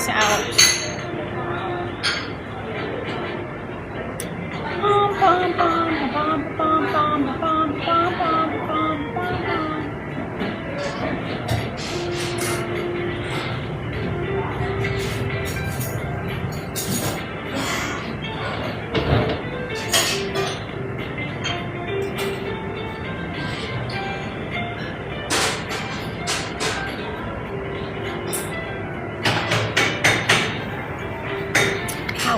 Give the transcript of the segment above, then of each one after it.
this out.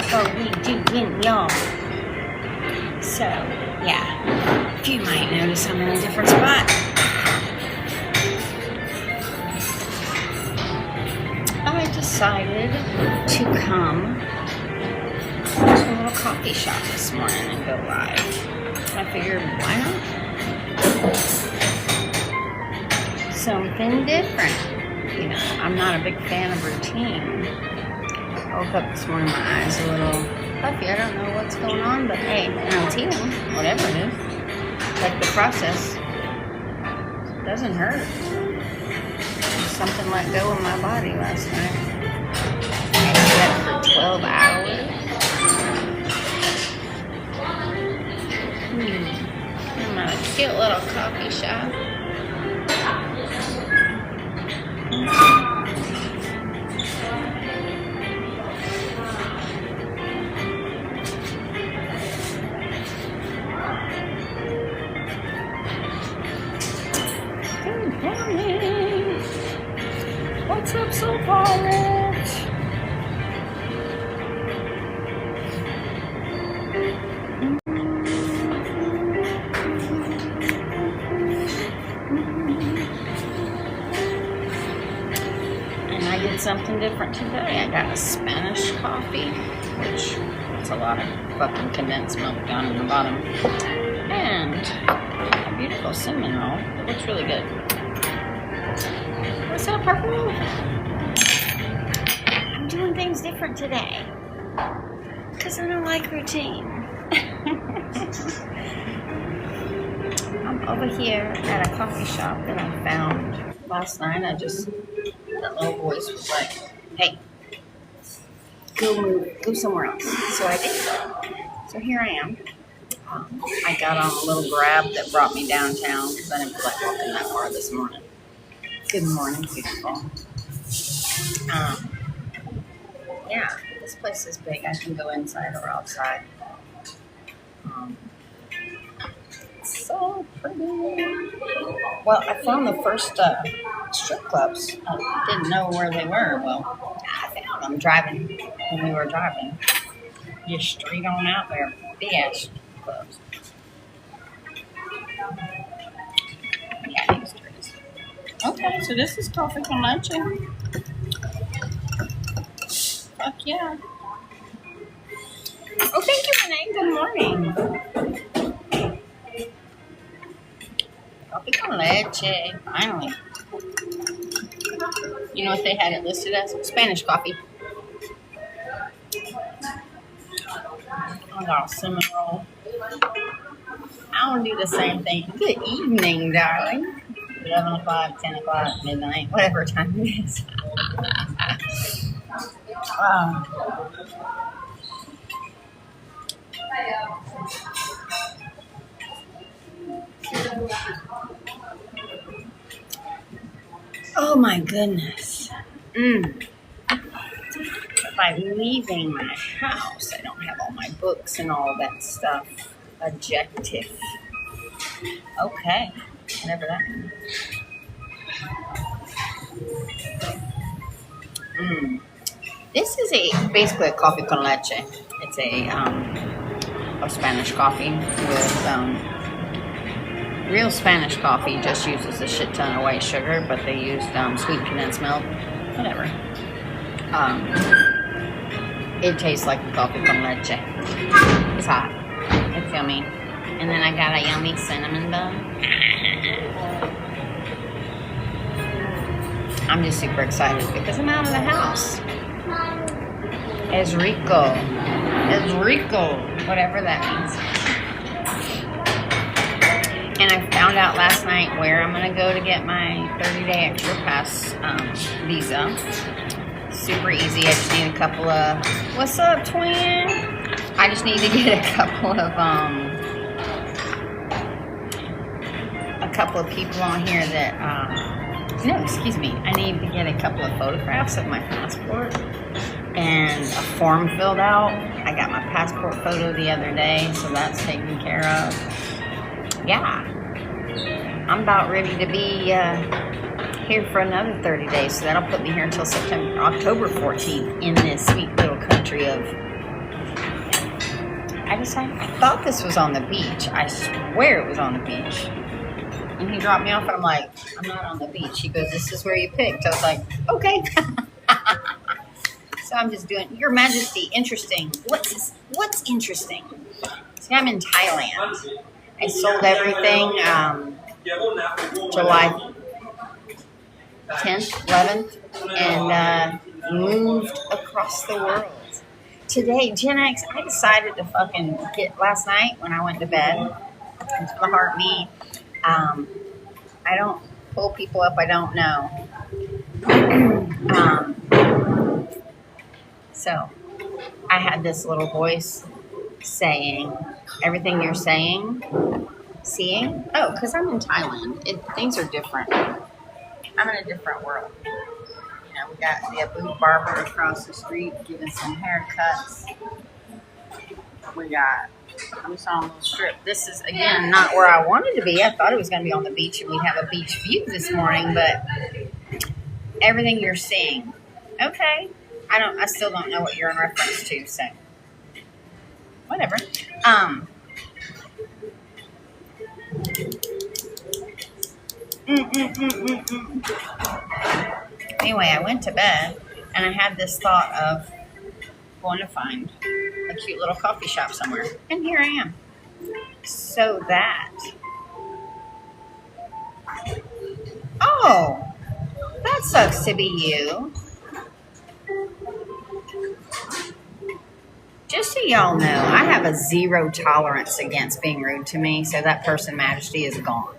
How are we doing, y'all? So, yeah, you might notice I'm in a different spot. I decided to come to a little coffee shop this morning and go live. I figured, why not? Something different. You know, I'm not a big fan of routine. I woke up this morning, my eyes a little puffy. I don't know what's going on, but hey, it's healing, whatever it is. Like the process doesn't hurt. Something let go of my body last night. I slept for 12 hours. I'm at a cute little coffee shop. What's up, so Forte? And I did something different today. I got a Spanish coffee, which is a lot of fucking condensed milk down in the bottom, and a beautiful cinnamon roll. It looks really good. What's up, Purple? I'm doing things different today because I don't like routine. I'm over here at a coffee shop that I found last night. That little voice was like, hey, go somewhere else. So I did. So here I am. I got on a little Grab that brought me downtown because I didn't feel like walking that far this morning. Good morning, beautiful. Yeah, this place is big. I can go inside or outside. It's so pretty. Well, I found the first strip clubs. I didn't know where they were. Well, I found them when we were driving. Just straight on out there. Big ass clubs. Yeah, these trees. Okay, so this is coffee con leche. Fuck yeah. Oh, thank you, Renee. Good morning. Coffee con leche. Finally. You know what they had it listed as? Spanish coffee. I got a cinnamon roll. I don't do the same thing. Good evening, darling. 11 o'clock, 10 o'clock, midnight, whatever time it is. Oh my goodness. By leaving my house, I don't have all my books and all that stuff. Adjective. Okay. Whatever that means. This is basically a coffee con leche. It's a Spanish coffee with real Spanish coffee just uses a shit ton of white sugar, but they used sweet condensed milk. Whatever. It tastes like a coffee con leche. It's hot. It's yummy. And then I got a yummy cinnamon bun. I'm just super excited because I'm out of the house. Es rico. Whatever that means. And I found out last night where I'm going to go to get my 30-day extra pass visa. super easy. I just need a couple of, what's up, twin? I just need to get a couple of people on here that, no, excuse me. I need to get a couple of photographs of my passport and a form filled out. I got my passport photo the other day, so that's taken care of. Yeah. I'm about ready to be here for another 30 days, so that'll put me here until October 14th in this sweet little country of... I thought this was on the beach. I swear it was on the beach. And he dropped me off, and I'm like, I'm not on the beach. He goes, this is where you picked. I was like, okay. So I'm just doing, Your Majesty, interesting. What's interesting? See, I'm in Thailand. I sold everything July 10th, 11th, and moved across the world. Today, Gen X, I decided to fucking get, last night when I went to bed, into the heart me, I don't pull people up I don't know. So, I had this little voice saying, everything you're saying, seeing, oh, because I'm in Thailand, things are different. I'm in a different world. You know, we got the Abu barber across the street giving some haircuts. We got, I'm just on a little strip. This is, again, not where I wanted to be. I thought it was going to be on the beach and we'd have a beach view this morning, but everything you're seeing. Okay. I still don't know what you're in reference to, so whatever. Anyway, I went to bed and I had this thought of going to find a cute little coffee shop somewhere, and here I am. So that, oh, that sucks to be you. Just so y'all know, I have a zero tolerance against being rude to me, so that person, Majesty, is gone.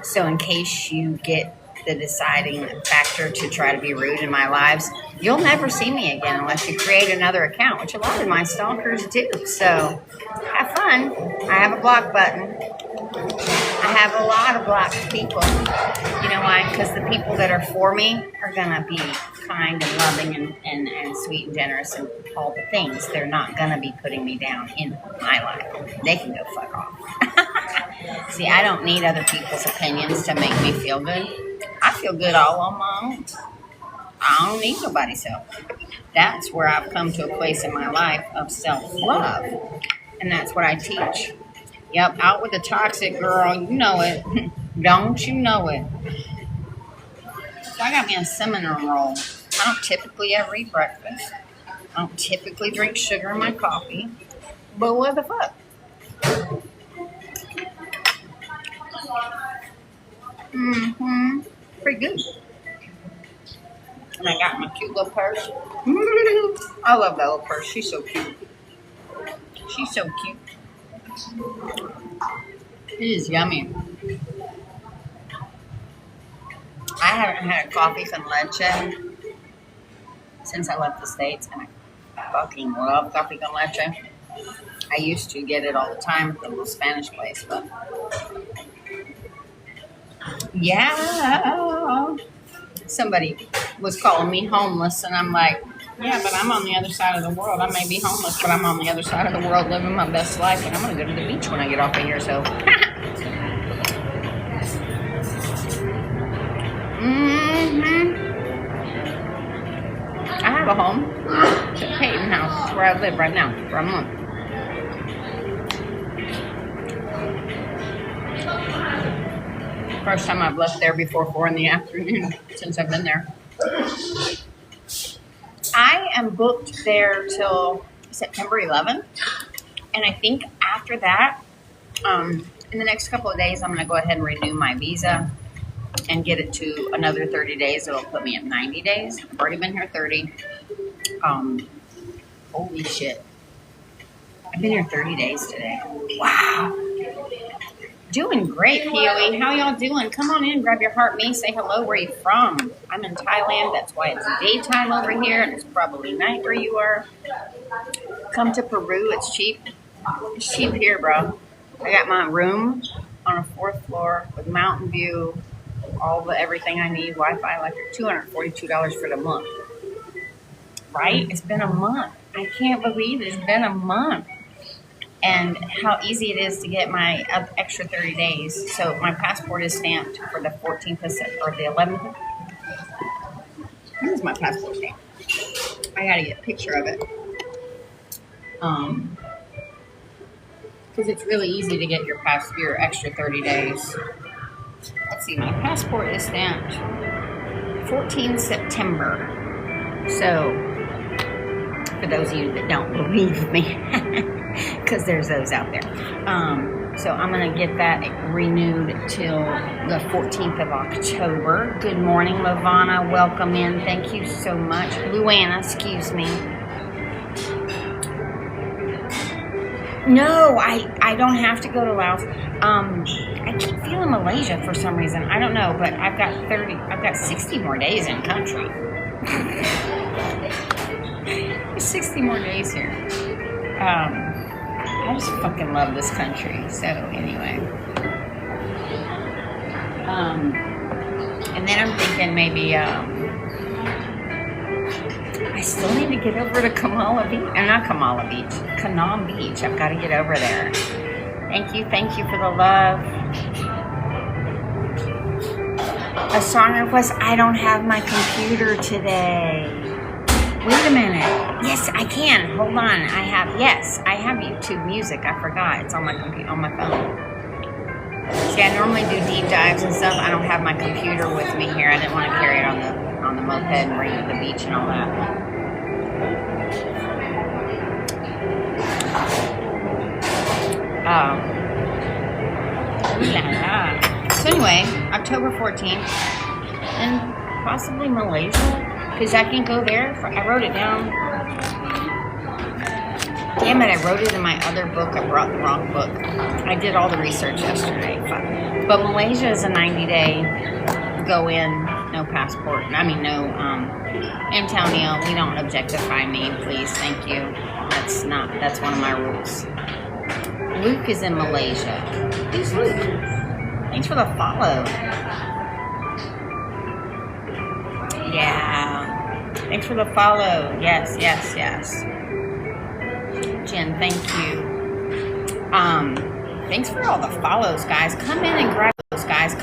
So in case you get the deciding factor to try to be rude in my lives, you'll never see me again unless you create another account, which a lot of my stalkers do. So have fun. I have a block button. I have a lot of blocked people. You know why? Because the people that are for me are going to be kind and loving and sweet and generous and all the things. They're not going to be putting me down in my life. They can go fuck off. See, I don't need other people's opinions to make me feel good. I feel good all on my own. I don't need nobody's help. That's where I've come to a place in my life of self-love. And that's what I teach. Yep, out with the toxic girl. You know it. Don't you know it? So I got me a cinnamon roll. I don't typically ever eat breakfast. I don't typically drink sugar in my coffee. But what the fuck? Pretty good. And I got my cute little purse. I love that little purse. She's so cute. She's so cute. It is yummy. I haven't had a coffee con leche since I left the States, and I fucking love coffee con leche. I used to get it all the time at the little Spanish place, but yeah. Somebody was calling me homeless, and I'm like, yeah, but I'm on the other side of the world. I may be homeless, but I'm on the other side of the world living my best life, and I'm going to go to the beach when I get off of here, so. I have a home. It's a Peyton house where I live right now for a month. First time I've left there before 4 in the afternoon since I've been there. I am booked there till September 11th. And I think after that, in the next couple of days, I'm going to go ahead and renew my visa and get it to another 30 days. It'll put me at 90 days. I've already been here 30. Holy shit. I've been here 30 days today. Wow. Doing great, POE. How y'all doing? Come on in, grab your heart me, say hello. Where you from? I'm in Thailand. That's why it's daytime over here, and it's probably night where you are. Come to Peru. It's cheap. It's cheap here, bro. I got my room on a fourth floor with mountain view, all the everything I need, Wi-Fi, electric. $242 for the month. Right? It's been a month. I can't believe it's been a month. And how easy it is to get my extra 30 days. So my passport is stamped for the 14th of September, or the 11th. Here's my passport stamp. I gotta get a picture of it. Because it's really easy to get your extra 30 days. Let's see, my passport is stamped 14 September. So, for those of you that don't believe me, because there's those out there. So I'm going to get that renewed till the 14th of October. Good morning, Lavana. Welcome in. Thank you so much. Luana, excuse me. No, I don't have to go to Laos. I keep feeling Malaysia for some reason. I don't know, but I've got 60 more days in country. 60 more days here. I just fucking love this country. So anyway. And then I'm thinking maybe I still need to get over to Kamala Beach. Not Kamala Beach. Kanam Beach. I've got to get over there. Thank you for the love. A song request. I don't have my computer today. Wait a minute. Yes, I can. Hold on. I have YouTube Music. I forgot. It's on my computer, on my phone. See, I normally do deep dives and stuff. I don't have my computer with me here. I didn't want to carry it on the moped and bring it to the beach and all that. So anyway, October 14th, and possibly Malaysia. Because I can go there. I wrote it down. Damn it, I wrote it in my other book. I brought the wrong book. I did all the research yesterday. But Malaysia is a 90-day go in, no passport. I mean, no, Antonio, we don't objectify me, please. Thank you. That's one of my rules. Luke is in Malaysia. Who's Luke? Thanks for the follow. Yeah. Thanks for the follow. Yes. Jen, thank you. Thanks for all the follows, guys. Come in and grab those, guys.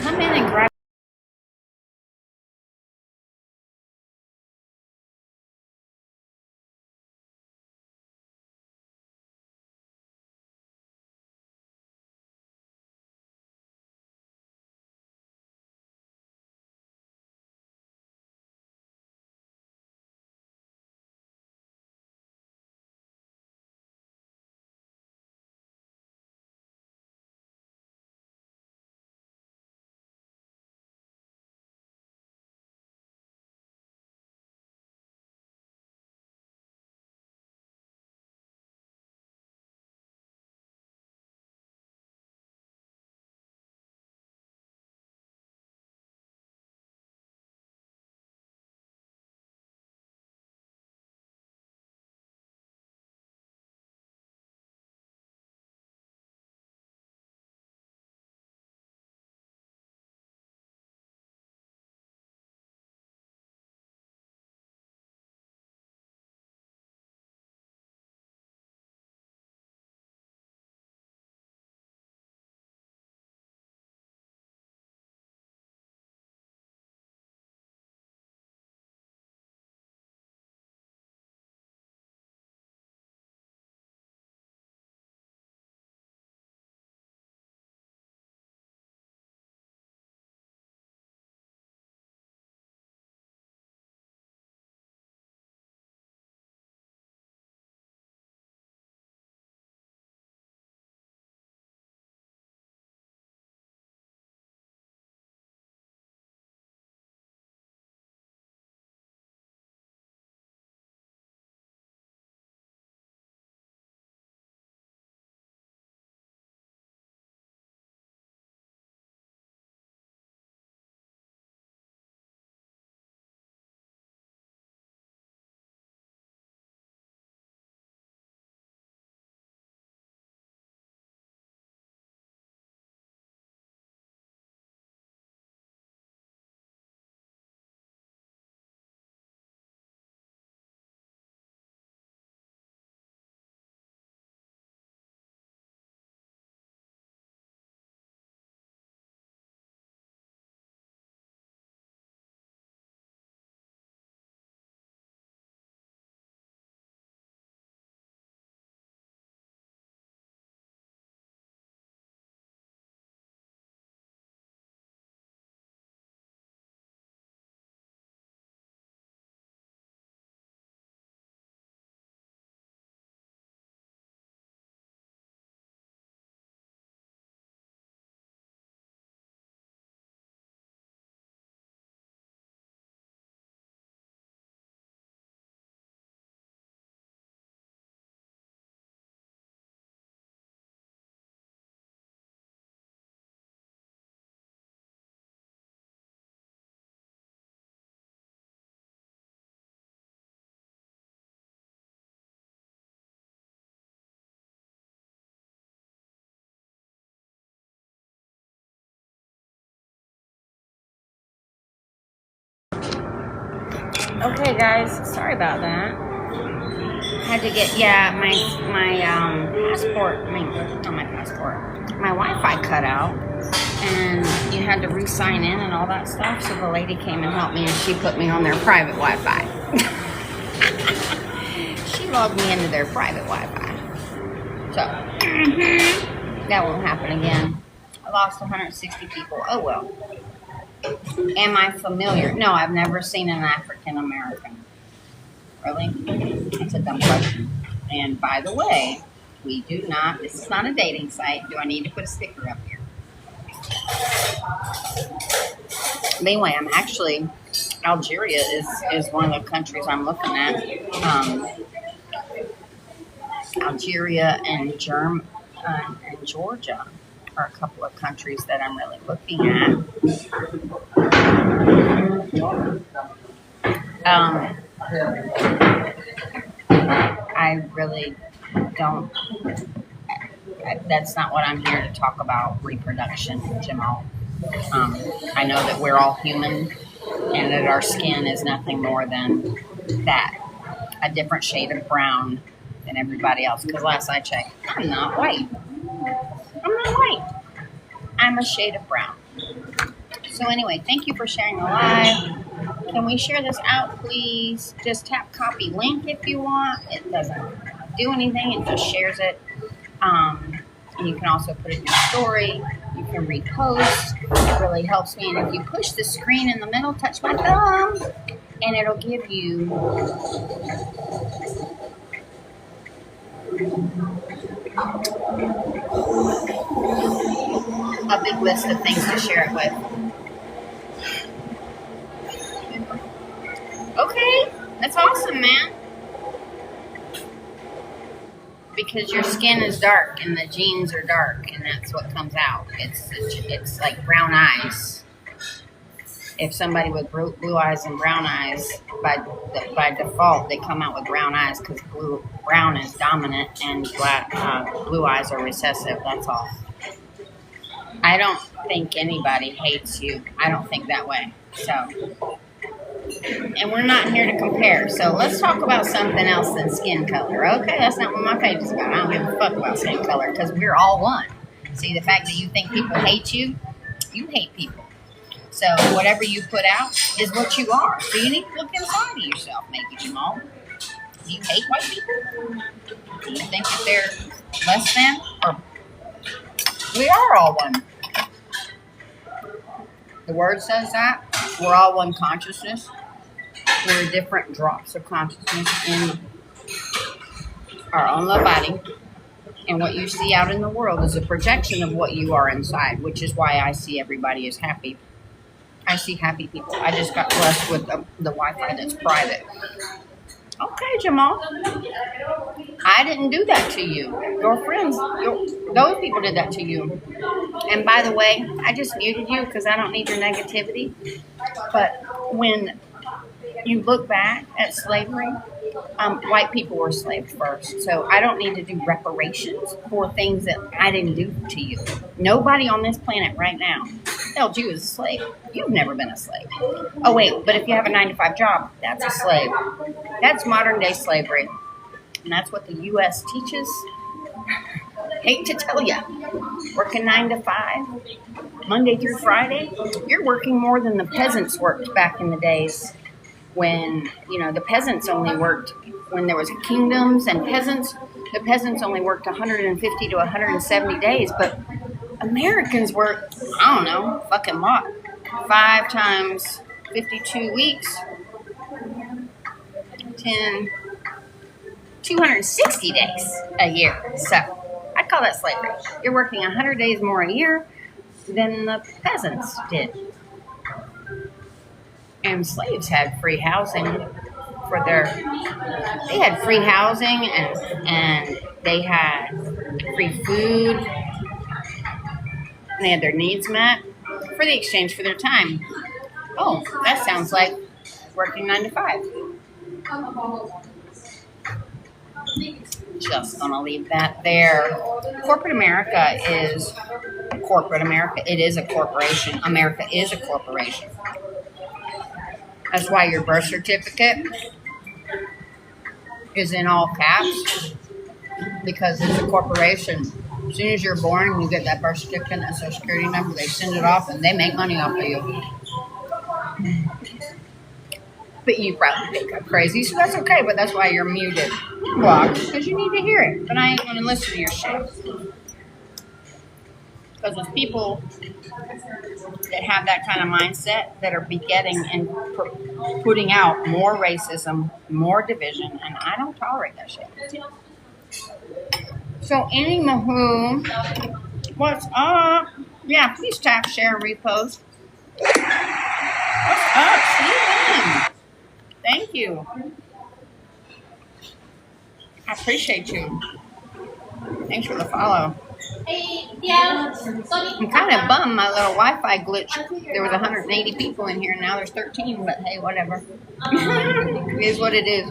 Okay, guys, sorry about that. Had to get my passport. I mean, not my passport. My Wi-Fi cut out, and you had to re-sign in and all that stuff. So the lady came and helped me, and she put me on their private Wi-Fi. She logged me into their private Wi-Fi. So that won't happen again. I lost 160 people. Oh well. Am I familiar? No, I've never seen an African American. Really? That's a dumb question. And by the way, we do not, this is not a dating site. Do I need to put a sticker up here? But anyway, I'm actually, Algeria is one of the countries I'm looking at. Algeria and Georgia are a couple of countries that I'm really looking at. I really don't, that's not what I'm here to talk about, reproduction, Jamal. I know that we're all human and that our skin is nothing more than that, a different shade of brown than everybody else. Because last I checked, I'm not white. I'm not white. I'm a shade of brown. So anyway, thank you for sharing the live. Can we share this out, please? Just tap copy link if you want. It doesn't do anything. It just shares it. And you can also put it in your story. You can repost. It really helps me. And if you push the screen in the middle, touch my thumb, and it'll give you a big list of things to share it with. Okay, that's awesome, man. Because your skin is dark and the genes are dark, and that's what comes out. It's like brown eyes. If somebody with blue eyes and brown eyes, by default, they come out with brown eyes because brown is dominant and blue eyes are recessive. That's all. I don't think anybody hates you. I don't think that way. So. And we're not here to compare. So let's talk about something else than skin color. Okay, that's not what my page is about. I don't give a fuck about skin color because we're all one. See, the fact that you think people hate you, you hate people. So whatever you put out is what you are. So you need to look inside of yourself, maybe, Jamal. Do you hate white people? Do you think that they're less than? Or we are all one. The word says that. We're all one consciousness. We're different drops of consciousness in our own little body. And what you see out in the world is a projection of what you are inside, which is why I see everybody as happy. I see happy people. I just got blessed with the Wi-Fi that's private. Okay, Jamal. I didn't do that to you. Your friends, those people did that to you. And by the way, I just muted you because I don't need your negativity. But when you look back at slavery, white people were slaves first. So I don't need to do reparations for things that I didn't do to you. Nobody on this planet right now held you as a slave. You've never been a slave. Oh, wait, but if you have a 9-to-5 job, that's a slave. That's modern day slavery. And that's what the U.S. teaches. Hate to tell you, working 9 to 5, Monday through Friday, you're working more than the peasants worked back in the days when, the peasants only worked when there was kingdoms and peasants. The peasants only worked 150 to 170 days, but Americans work, I don't know, fucking lot. 5 times 52 weeks, 260 days a year. So I call that slavery. You're working 100 days more a year than the peasants did. And slaves had free housing they had free housing and they had free food. And they had their needs met for the exchange for their time. Oh, that sounds like working 9 to 5. Just gonna leave that there. Corporate America is corporate America. It is a corporation. America is a corporation. That's why your birth certificate is in all caps, because it's a corporation. As soon as you're born, you get that birth certificate and that social security number, they send it off and they make money off of you. But you probably think I'm crazy, so that's okay, but that's why you're muted. Blocked, because you need to hear it. But I ain't going to listen to your shit. Because there's people that have that kind of mindset that are begetting and putting out more racism, more division, and I don't tolerate that shit. So, anywho, what's up? Yeah, please tap, share, and repost. What's up, Steven? Thank you. I appreciate you. Thanks for the follow. I'm kind of bummed my little Wi-Fi glitch. There was 180 people in here, and now there's 13, but hey, whatever. It is what it is.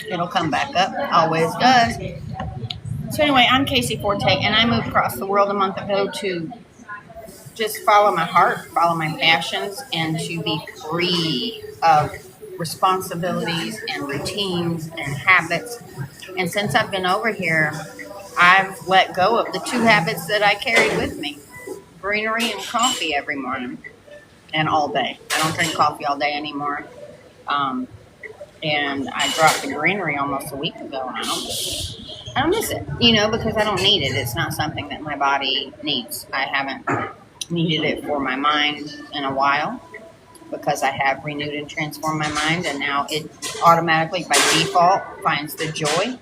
It'll come back up. Always does. So anyway, I'm Casey Forte, and I moved across the world a month ago to just follow my heart, follow my passions, and to be free of responsibilities and routines and habits. And since I've been over here, I've let go of the two habits that I carried with me: greenery and coffee every morning and all day. I don't drink coffee all day anymore. And I dropped the greenery almost a week ago, and I don't miss it, because I don't need it. It's not something that my body needs. I haven't needed it for my mind in a while, because I have renewed and transformed my mind, and now it automatically, by default, finds the joy.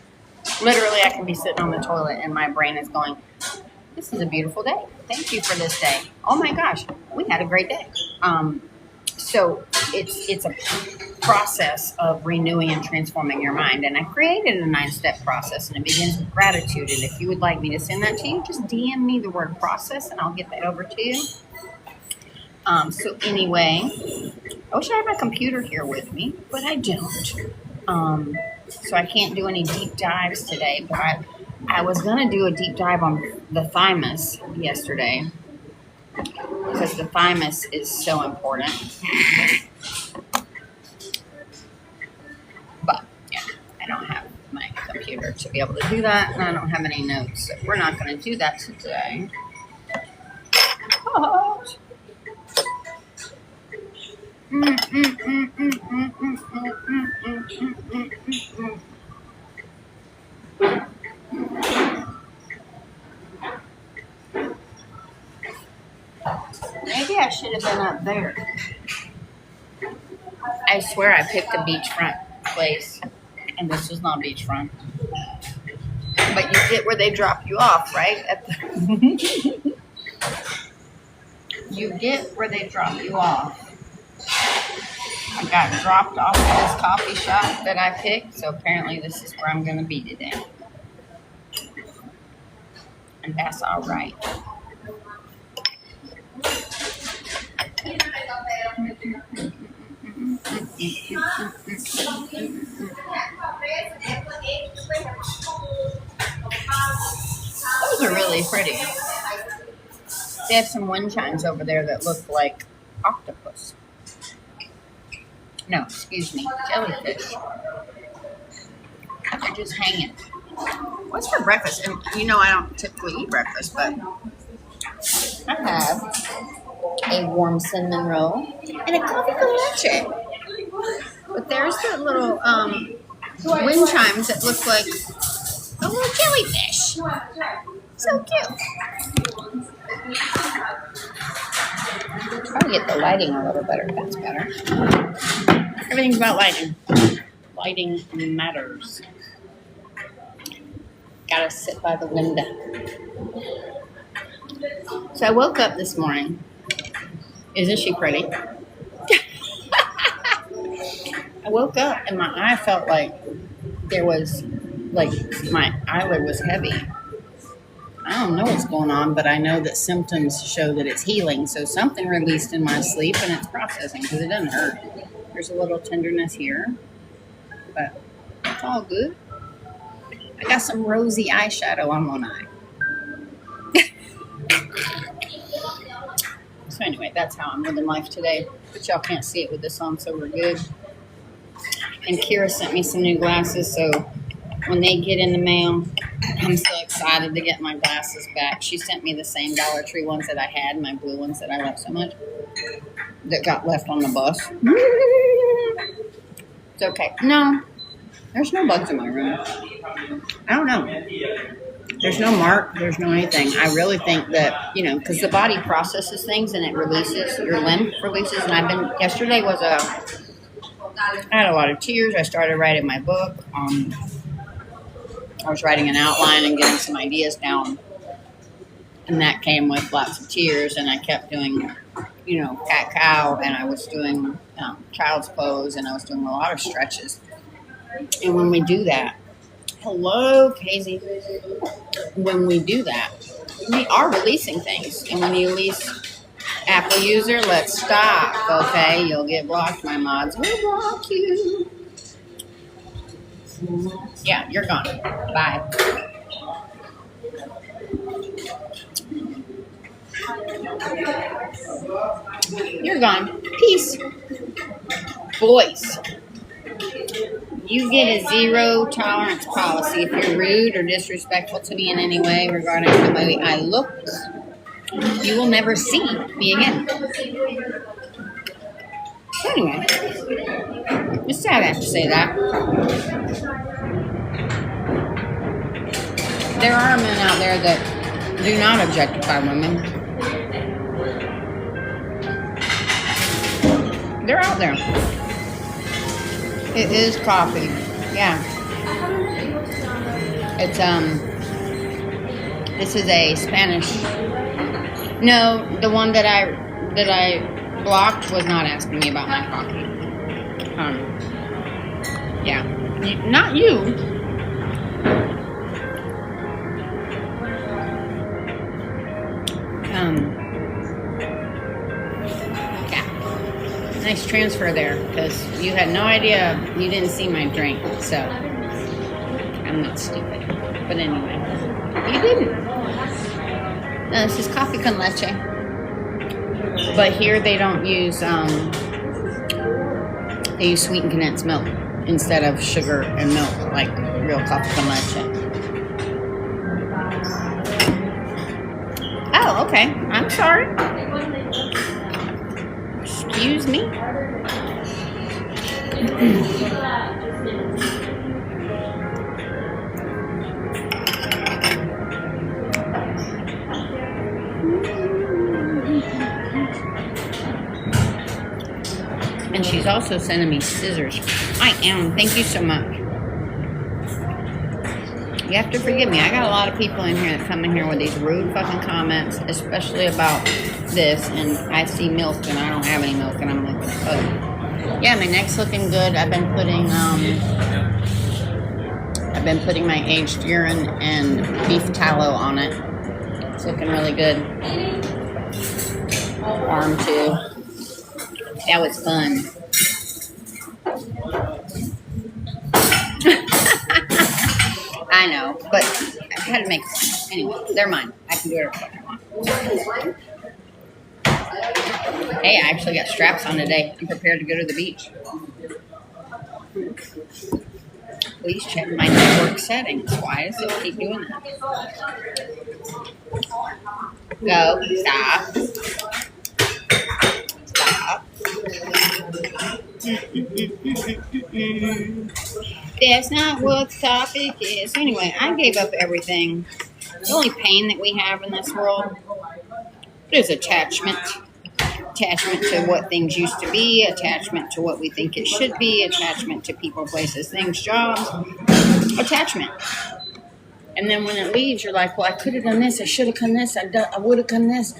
Literally, I can be sitting on the toilet, and my brain is going, this is a beautiful day. Thank you for this day. Oh my gosh, we had a great day. So it's a process of renewing and transforming your mind. And I created a 9-step process, and it begins with gratitude. And if you would like me to send that to you, just DM me the word process, and I'll get that over to you. So anyway, I wish I had my computer here with me, but I don't. So I can't do any deep dives today, but I was going to do a deep dive on the thymus yesterday, because the thymus is so important. But, yeah, I don't have my computer to be able to do that, and I don't have any notes, so we're not going to do that today. But, maybe I should have been up there. I swear I picked a beachfront place, and this was not beachfront. But you get where they drop you off, right? You get where they drop you off. I got dropped off at this coffee shop that I picked, so apparently this is where I'm going to be today. And that's all right. Those are really pretty. They have some wind chimes over there that look like octopus. No, excuse me, jellyfish. They're just hanging. What's for breakfast? And I don't typically eat breakfast, but I have a warm cinnamon roll and a coffee con leche. But there's the little wind chimes that look like a little jellyfish. So cute. Try to get the lighting a little better. That's better. Everything's about lighting. Lighting matters. Gotta sit by the window. So I woke up this morning. Isn't she pretty? I woke up and my eye felt like my eyelid was heavy. I don't know what's going on, but I know that symptoms show that it's healing. So something released in my sleep, and it's processing because it doesn't hurt. There's a little tenderness here, but it's all good. I got some rosy eyeshadow on one eye. So anyway, that's how I'm living life today. but y'all can't see it with this on, so we're good. And Kira sent me some new glasses, so when they get in the mail, I'm so excited to get my glasses back. She sent me the same Dollar Tree ones that I had, my blue ones that I love so much, that got left on the bus. It's okay. No, there's no bugs in my room. I don't know. There's no mark. There's no anything. I really think that, because the body processes things and it releases, your lymph releases. And yesterday was I had a lot of tears. I started writing my book. I was writing an outline and getting some ideas down. And that came with lots of tears. And I kept doing, cat-cow. And I was doing child's pose. And I was doing a lot of stretches. And when we do that, hello, Casey. When we do that, we are releasing things. And when you release Apple user, let's stop, okay? You'll get blocked. My mods will block you. Yeah, you're gone. Bye. You're gone. Peace. Boys. You get a zero tolerance policy if you're rude or disrespectful to me in any way regarding the way I look. You will never see me again. So anyway, just sad I have to say that. There are men out there that do not objectify women. They're out there. It is coffee. Yeah. It's this is a Spanish. No, the one that I blocked was not asking me about my coffee. Yeah. Not you. Yeah. Nice transfer there, because you had no idea, you didn't see my drink, so I'm not stupid. But anyway, you didn't. No, this is coffee con leche. But here they don't use, they use sweetened condensed milk instead of sugar and milk, like real coffee con leche. Oh, okay. I'm sorry. Excuse me. And she's also sending me scissors. I am. Thank you so much. You have to forgive me. I got a lot of people in here that come in here with these rude fucking comments, especially about this. And I see milk and I don't have any milk, and I'm like, oh. Yeah, my neck's looking good. I've been putting my aged urine and beef tallow on it. It's looking really good. Arm too. That was fun. I know, but I had to make fun. Anyway, they're mine. I can do whatever I want. Hey, I actually got straps on today. I'm prepared to go to the beach. Please check my network settings. Why does it keep doing that? Go. Stop. Stop. That's not what the topic is. Anyway, I gave up everything. The only pain that we have in this world is attachment. Attachment to what things used to be, attachment to what we think it should be, attachment to people, places, things, jobs. Attachment. And then when it leaves, you're like, well, I could have done this, I should have done this, I would have done this.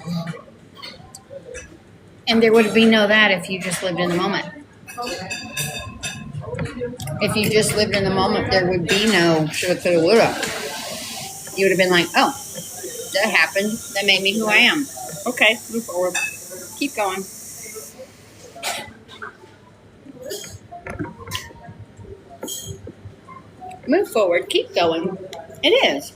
And there would be no that if you just lived in the moment. If you just lived in the moment, there would be no shoulda, coulda, woulda. You would have been like, oh, that happened. That made me who I am. Okay, move forward. Keep going. Move forward. Keep going. It is.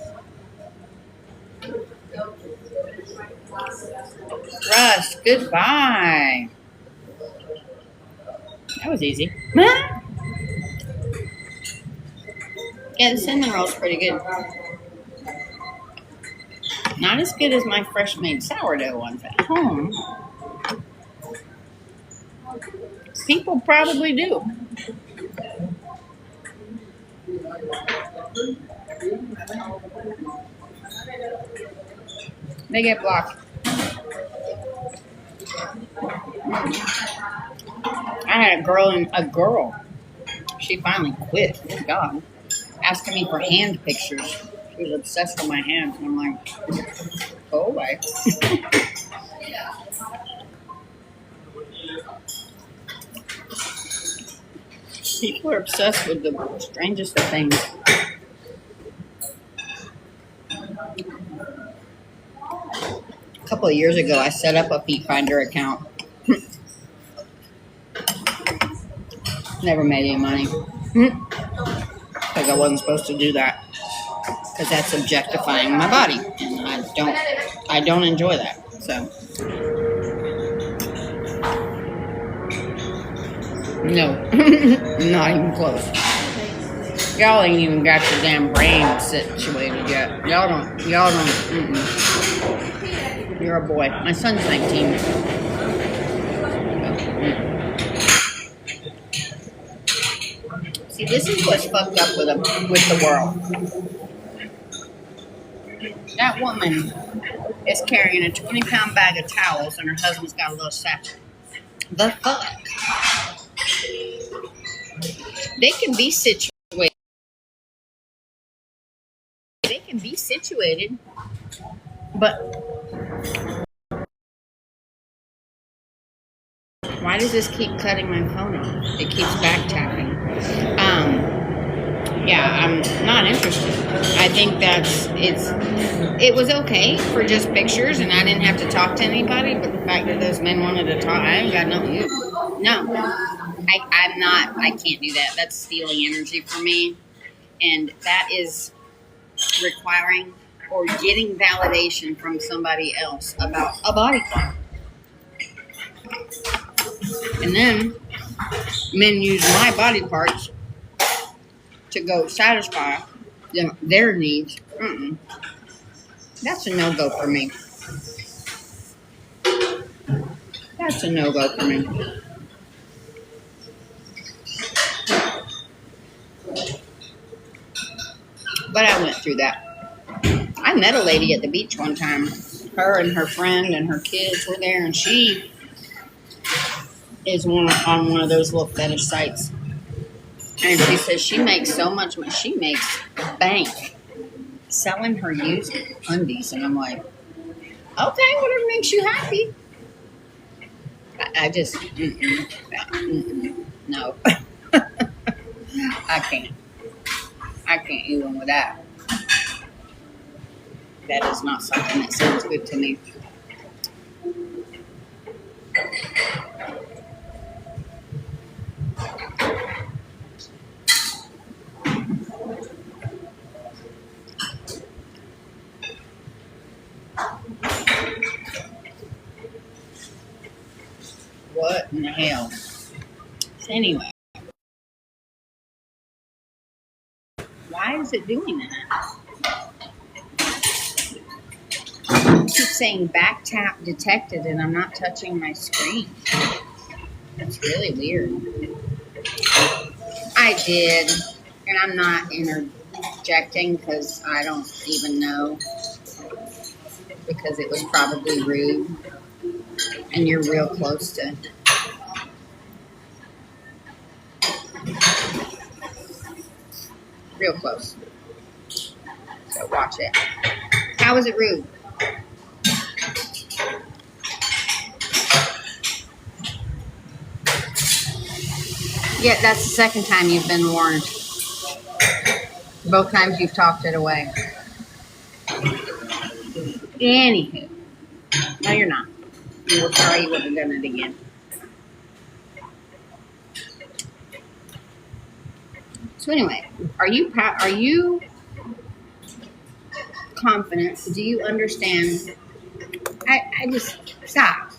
Russ, goodbye. That was easy. Yeah, the cinnamon roll's pretty good. Not as good as my fresh made sourdough ones at home. People probably do. They get blocked. I had a girl. She finally quit. Thank God. Asking me for hand pictures. She was obsessed with my hands, and I'm like, go away. People are obsessed with the strangest of things. A couple of years ago, I set up a Feet Finder account. Never made any money. Because I wasn't supposed to do that. Because that's objectifying my body. And I don't enjoy that. So. No. Not even close. Y'all ain't even got your damn brain situated yet. Y'all don't. You're a boy. My son's 19. See, this is what's fucked up with the world. That woman is carrying a 20-pound bag of towels, and her husband's got a little satchel. The fuck? They can be situated. But why does this keep cutting my phone off? It keeps back tapping. Yeah, I'm not interested. I think it was okay for just pictures, and I didn't have to talk to anybody. But the fact that those men wanted to talk, I ain't got nothing to do. No, I can't do that. That's stealing energy from me, and that is requiring or getting validation from somebody else about a body part. And then men use my body parts to go satisfy their needs. That's a no-go for me. That's a no-go for me. But I went through that. I met a lady at the beach one time. Her and her friend and her kids were there, and she is on one of those little fetish sites. And she says she makes so much money. She makes bank selling her used undies. And I'm like, okay, whatever makes you happy. I just, no. I can't even with that. That is not something that sounds good to me. What in the hell? So anyway, why is it doing that? It keeps saying back tap detected, and I'm not touching my screen. That's really weird. I did, and I'm not interjecting because I don't even know, because it was probably rude, and you're real close to. Real close. So watch it. How is it rude? Yeah, that's the second time you've been warned. Both times you've talked it away. Anywho. No, you're not. You were sorry you would have done it again. So anyway, are you confident? Do you understand? I just stop.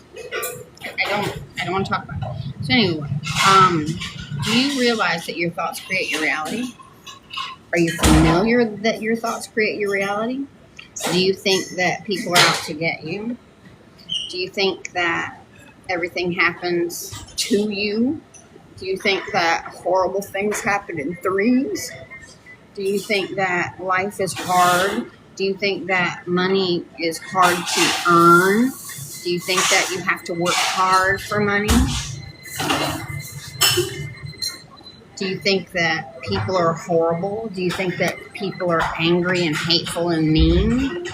I don't want to talk about it. So anyway, do you realize that your thoughts create your reality? Are you familiar that your thoughts create your reality? Do you think that people are out to get you? Do you think that everything happens to you? Do you think that horrible things happen in threes? Do you think that life is hard? Do you think that money is hard to earn? Do you think that you have to work hard for money? Do you think that people are horrible? Do you think that people are angry and hateful and mean?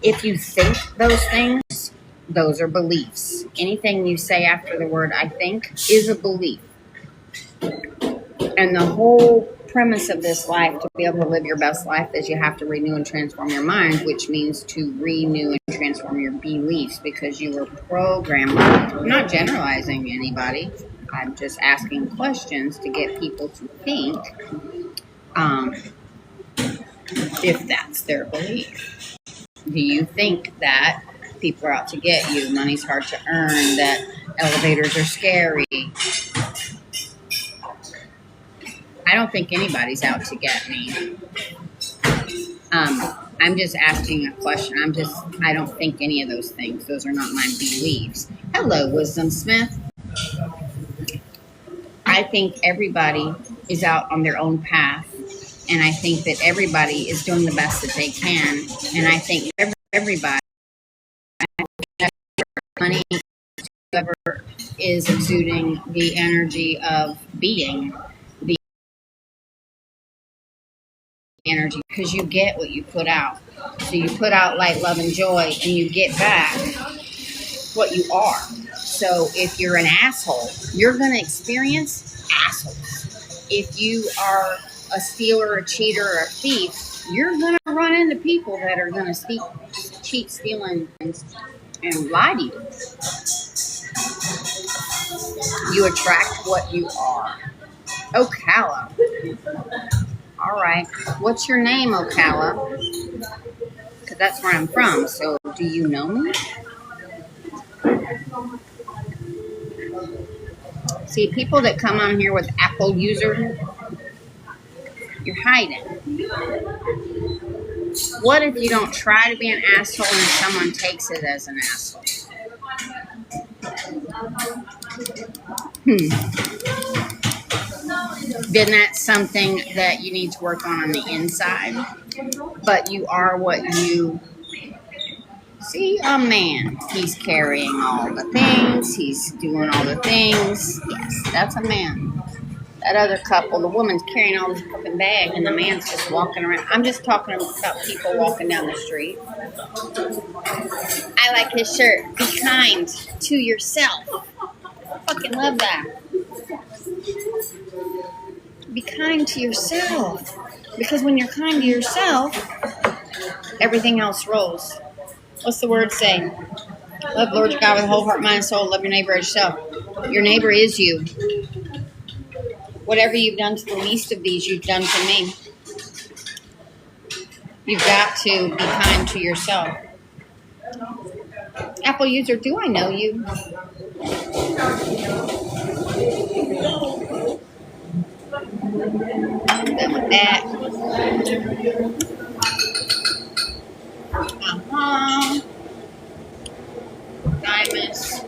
If you think those things, those are beliefs. Anything you say after the word I think is a belief. And the whole premise of this life, to be able to live your best life, is you have to renew and transform your mind, which means to renew and transform your beliefs, because you were programmed. I'm not generalizing anybody. I'm just asking questions to get people to think if that's their belief. Do you think that people are out to get you? Money's hard to earn, that elevators are scary. I don't think anybody's out to get me. I'm just asking a question. I don't think any of those things. Those are not my beliefs. Hello, Wisdom Smith. I think everybody is out on their own path, and I think that everybody is doing the best that they can, and I think everybody, money, whoever is exuding the energy of being, the energy, because you get what you put out. So you put out light, love, and joy, and you get back what you are. So if you're an asshole, you're going to experience assholes. If you are a stealer, a cheater, or a thief, you're going to run into people that are going to cheat, steal, and lie to you. You attract what you are. Ocala. All right. What's your name, Ocala? Because that's where I'm from. So do you know me? See, people that come on here with Apple user, you're hiding. What if you don't try to be an asshole and someone takes it as an asshole? Then that's something that you need to work on the inside. But you are what you see. A man. He's carrying all the things. He's doing all the things. Yes, that's a man. That other couple, the woman's carrying all this fucking bag, and the man's just walking around. I'm just talking about people walking down the street. I like his shirt. Be kind to yourself. I fucking love that. Be kind to yourself. Because when you're kind to yourself, everything else rolls. What's the word say? Love the Lord your God with the whole heart, mind, and soul. Love your neighbor as yourself. Your neighbor is you. Whatever you've done to the least of these, you've done to me. You've got to be kind to yourself. Apple user, do I know you? Done with that. Diamonds.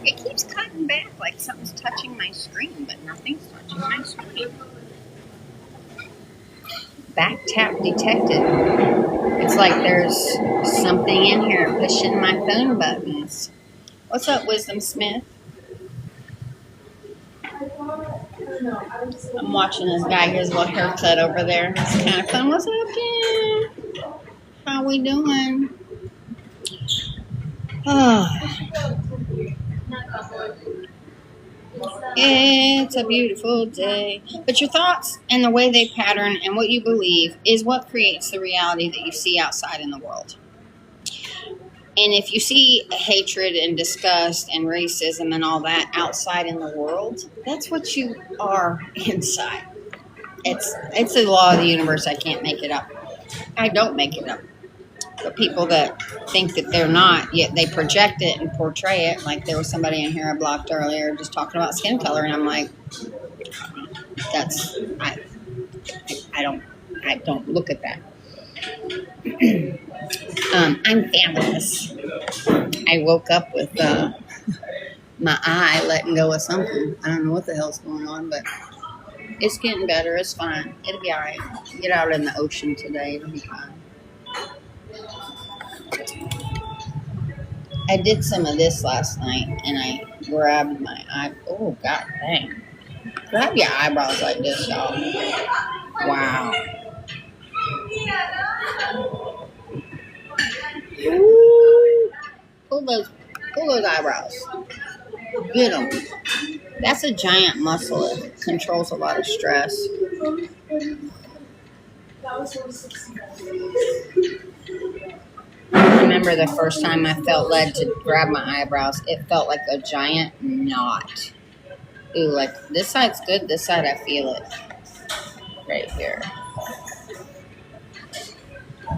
It keeps cutting back like something's touching my screen, but nothing's touching my screen. Back tap detected. It's like there's something in here pushing my phone buttons. What's up, Wisdom Smith? I'm watching this guy get his little haircut over there. It's kind of fun. What's up, Jim? How we doing? Oh. It's a beautiful day. But your thoughts and the way they pattern and what you believe is what creates the reality that you see outside in the world. And if you see hatred and disgust and racism and all that outside in the world, that's what you are inside. It's the law of the universe. I can't make it up. I don't make it up. But people that think that they're not, yet they project it and portray it. Like there was somebody in here I blocked earlier just talking about skin color, and I'm like, that's I don't look at that. I'm fabulous. I woke up with my eye letting go of something. I don't know what the hell's going on, but it's getting better. It's fine. It'll be all right. Get out in the ocean today. It'll be fine. I did some of this last night, and I grabbed my eye. Oh, god dang. Grab your eyebrows like this, y'all. Wow. Ooh. Pull those eyebrows. Get them. That's a giant muscle. It controls a lot of stress. I remember the first time I felt led to grab my eyebrows, it felt like a giant knot. Ooh, like this side's good, this side I feel it. Right here.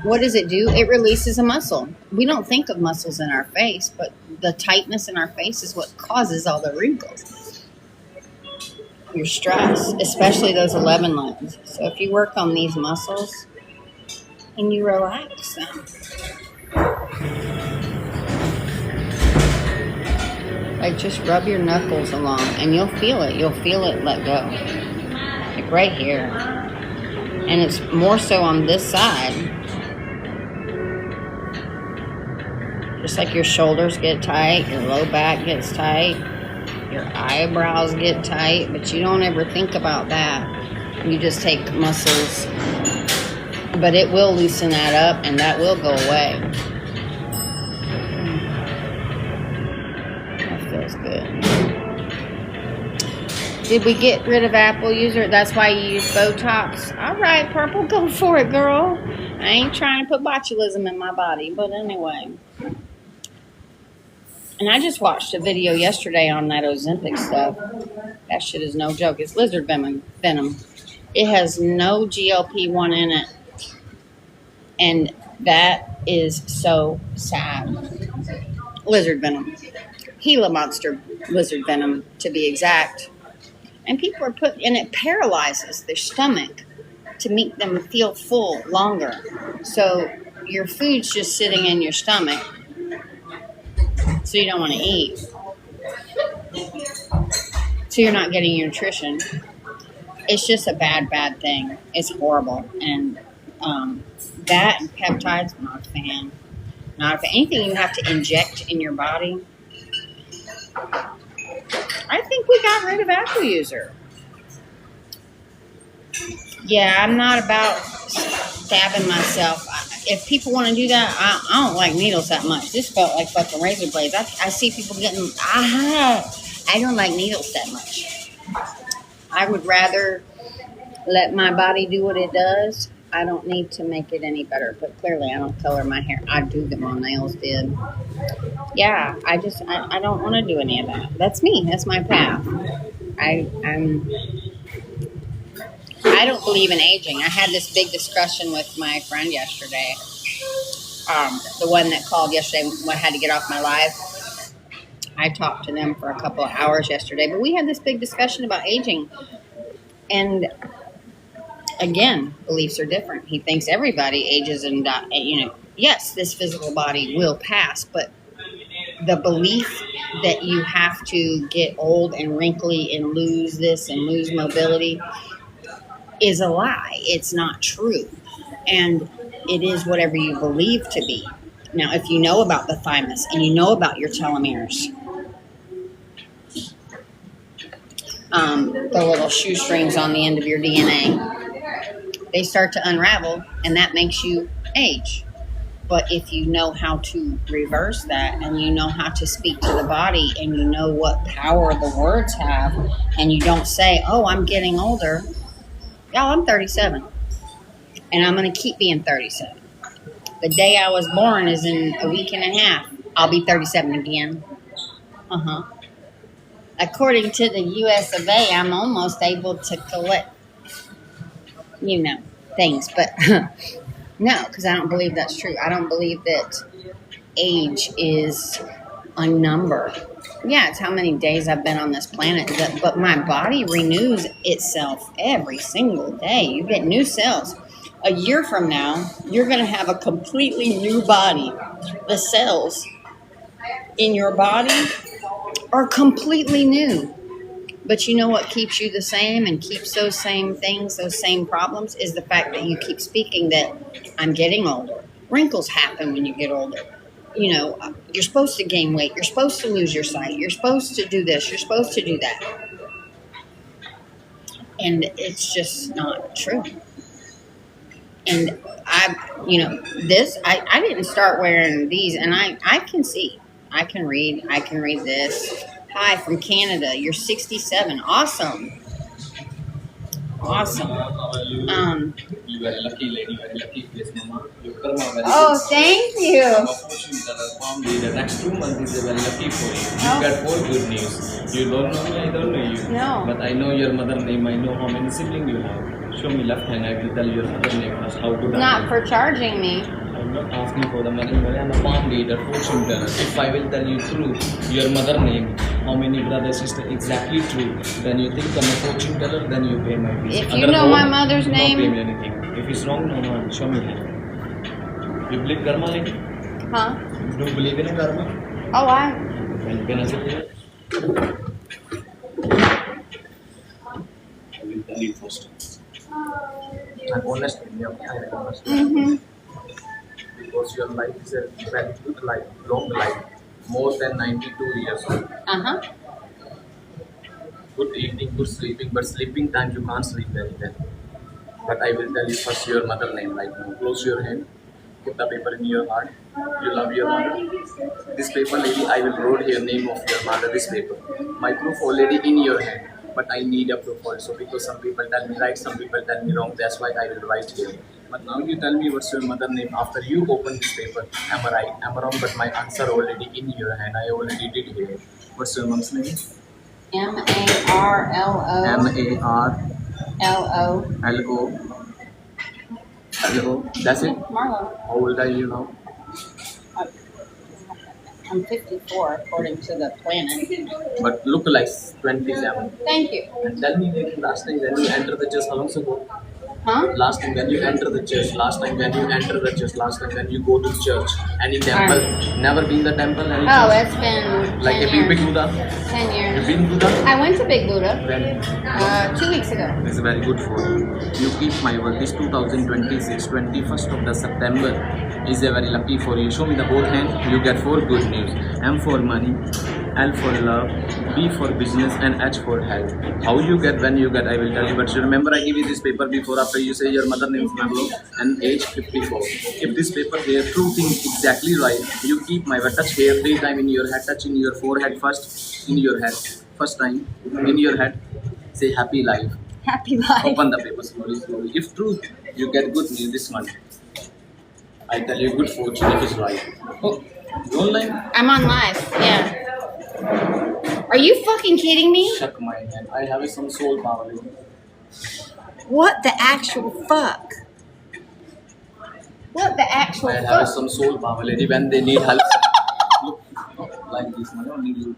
What does it do? It releases a muscle. We don't think of muscles in our face, but the tightness in our face is what causes all the wrinkles. Your stress, especially those 11 lines. So if you work on these muscles and you relax them, like just rub your knuckles along and you'll feel it. You'll feel it let go. Like right here. And it's more so on this side. Just like your shoulders get tight, your low back gets tight, your eyebrows get tight, but you don't ever think about that. You just take muscles, but it will loosen that up and that will go away. That feels good. Did we get rid of Apple user? That's why you use Botox? All right, Purple, go for it, girl. I ain't trying to put botulism in my body, but anyway. And I just watched a video yesterday on that Ozempic stuff. That shit is no joke. It's lizard venom. It has no GLP-1 in it. And that is so sad. Lizard venom. Gila monster lizard venom, to be exact. And people are and it paralyzes their stomach to make them feel full longer. So your food's just sitting in your stomach. So you don't want to eat. So you're not getting your nutrition. It's just a bad thing. It's horrible. And that and peptides, not a fan. Not a fan. Anything you have to inject in your body. I think we got rid of Apple user. Yeah, I'm not about stabbing myself. If people want to do that, I don't like needles that much. This felt like fucking razor blades. I see people getting, I don't like needles that much. I would rather let my body do what it does. I don't need to make it any better. But clearly, I don't color my hair. I do get my nails did. Yeah, I don't want to do any of that. That's me. That's my path. I don't believe in aging. I had this big discussion with my friend yesterday. The one that called yesterday when I had to get off my live. I talked to them for a couple of hours yesterday. But we had this big discussion about aging. And again, beliefs are different. He thinks everybody ages and yes, this physical body will pass. But the belief that you have to get old and wrinkly and lose this and lose mobility is a lie. It's not true. And it is whatever you believe to be. Now, if you know about the thymus and you know about your telomeres, the little shoestrings on the end of your DNA, they start to unravel and that makes you age. But if you know how to reverse that and you know how to speak to the body and you know what power the words have and you don't say, oh, I'm getting older. Y'all, I'm 37 and I'm going to keep being 37. The day I was born is in a week and a half. I'll be 37 again. According to the US of A, I'm almost able to collect, things. But No, because I don't believe that's true. I don't believe that age is a number. Yeah, it's how many days I've been on this planet, but my body renews itself every single day. You get new cells. A year from now, you're going to have a completely new body. The cells in your body are completely new. But you know what keeps you the same and keeps those same things, those same problems, is the fact that you keep speaking that I'm getting older. Wrinkles happen when you get older. You know, you're supposed to gain weight. You're supposed to lose your sight. You're supposed to do this. You're supposed to do that. And it's just not true. And I didn't start wearing these, and I can see. I can read this. Hi from Canada. You're 67. Awesome. Awesome. You are a lucky lady, very lucky place, Mama. Your karma very Oh, thank you. The next 2 months is very lucky for you. You got 4 good news. You don't know me, I don't know you. No. But I know your mother name, I know how many siblings you have. Show me left hand, I will tell your mother name first. How good Not I am. for charging me. I'm not asking for the money, but I'm a palm reader, fortune teller. If I will tell you truth, your mother name, how many brothers, sister, exactly true, then you think I'm a fortune teller, then you pay my fees. If you know my mother's do name. not pay me anything. If it's wrong, no, show me here. You believe karma, lady? Huh? You don't believe in karma? Oh, Then you can answer here. I will tell you first. I'm honest with you. I am honest. Because your life is a very good life, long life, more than 92 years old. Good eating, good sleeping, but sleeping time you can't sleep very well. But I will tell you first your mother name right now. Close your hand, put the paper in your heart. You love your mother. This paper, lady, I will write here name of your mother. This paper. My proof already in your hand, but I need a proof also because some people tell me right, some people tell me wrong. That's why I will write here. But now you tell me what's your mother name after you open this paper. Am I right? Am I wrong? But my answer already in your hand. I already did here. What's your mom's name? Marlo. Marlo. Hello. That's it. Marlo. How old are you now? I'm 54 according to the planet. But look like 27. Thank you. And tell me last time when you enter the church, how long ago? Huh? Last time when you enter the church, last time when you enter the church, last time when you go to church, any temple, never been the temple, any Oh, church? it's been Like 10 a years. big Buddha? 10 You years. been Buddha? I went to Big Buddha When? 2 weeks ago. This is very good for you. You keep my word. This 2026, 21st of the September is a very lucky for you. Show me the both hand. You get 4 good news. M for money, L for love, B for business, and H for health. How you get, when you get, I will tell you. But you remember, I give you this paper before, after you say your mother name is Marlo and age 54. If this paper here, true thing exactly right, you keep my word. Touch here 3 times in your head, touch in your forehead first, in your head. First time, in your head, say happy life. Happy life. Open the paper slowly, slowly. If true, you get good news this month. I tell you good fortune if it's right. Oh, you online? I'm on live. Yeah. Are you fucking kidding me? Check my hand. I have some soul power. What the actual fuck? What the actual I have fuck? some soul power, lady. When they need help, look like this. I don't need you.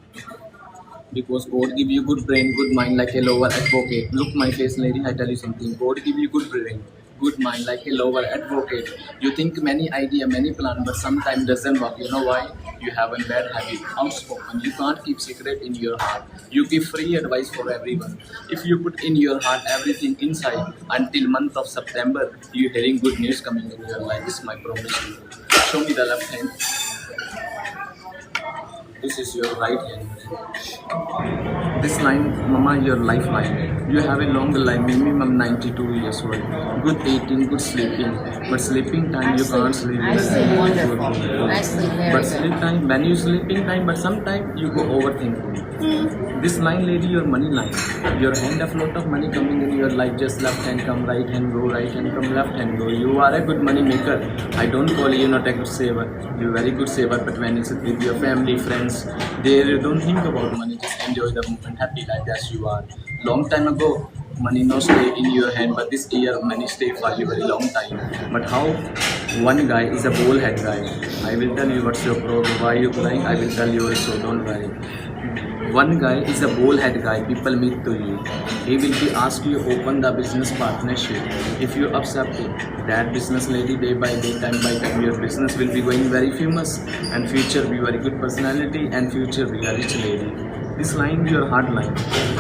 Because God give you good brain, good mind like a lower advocate. Look my face, lady. I tell you something. God give you good brain, good mind like a lower advocate. You think many idea, many plan, but sometimes doesn't work. You know why? You have a bad habit, outspoken. You can't keep secret in your heart. You give free advice for everyone. If you put in your heart everything inside, until month of September, you hearing good news coming in your life. This is my promise to you. Show me the left hand. This is your right hand. This line, Mama, your lifeline. You have a long life, minimum 92 years old. Good eating, good sleeping. But sleeping time, you can't sleep. I sleep wonderful. I sleep very But good. sleep time, when you sleeping time, but sometimes you go overthinking. This line, lady, your money line. Your hand of lot of money coming in your life. Just left hand come, right hand go, right hand come, left hand go. You are a good money maker. I don't call you not a good saver. You're a very good saver, but when it's with your family, friends, they don't think about money. Just enjoy the moment, happy life as you are. Long time ago, money no stay in your hand, but this year money stay for a very long time. But how one guy is a bullhead guy. I will tell you what's your problem. Why you crying? I will tell you also. Don't worry. One guy is a bullhead guy. People meet to you. He will be asked you open the business partnership. If you accept it, that business lady day by day, time by time, your business will be going very famous, and future be very good personality, and future be a rich lady. This line your heart line.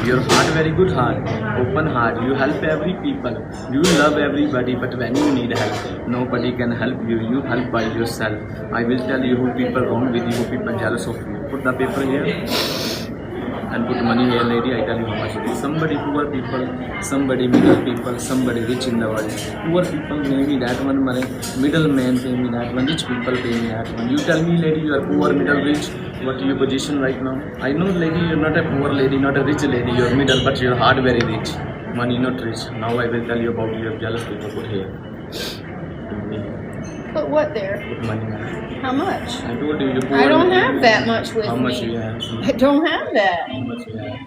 Your heart very good heart, open heart. You help every people. You love everybody, but when you need help, nobody can help you. You help by yourself. I will tell you who people wrong with you, who people jealous of you. Put the paper here and put money here, lady. I tell you how much it is. Somebody poor people, somebody middle people, somebody rich in the world. Poor people pay me that one, middleman pay me that one, rich people pay me that one. You tell me, lady, you are poor, middle, rich. What is your position right now? I know, lady, you are not a poor lady, not a rich lady. You are middle, but your heart very rich. Money not rich. Now I will tell you about your jealous people. Put here. Put what there? Put money. How much? I told you, you poor. I don't have that much with me. How much you have? I don't have that. How much you have? You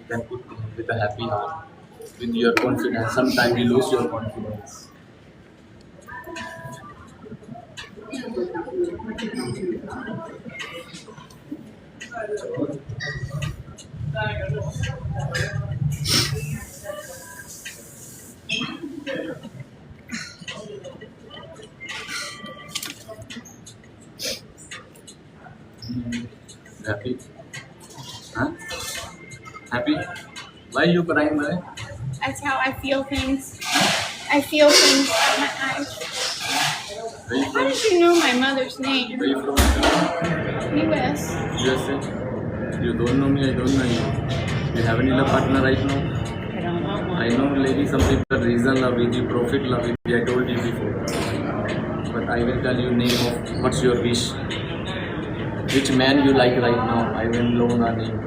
can put with a happy heart, with your confidence. Sometimes you lose your confidence. Happy? Huh? Happy? Why you crying, man? That's how I feel things. I feel things out my eyes. Where you How from? did you know my mother's name? Where you from? U.S. USA. You don't know me, I don't know you. You have any love partner right now? I don't want one. I know, lady, some people reason love with you, profit love with you. I told you before. But I will tell you name of what's your wish. Which man you like right now? I will know the name.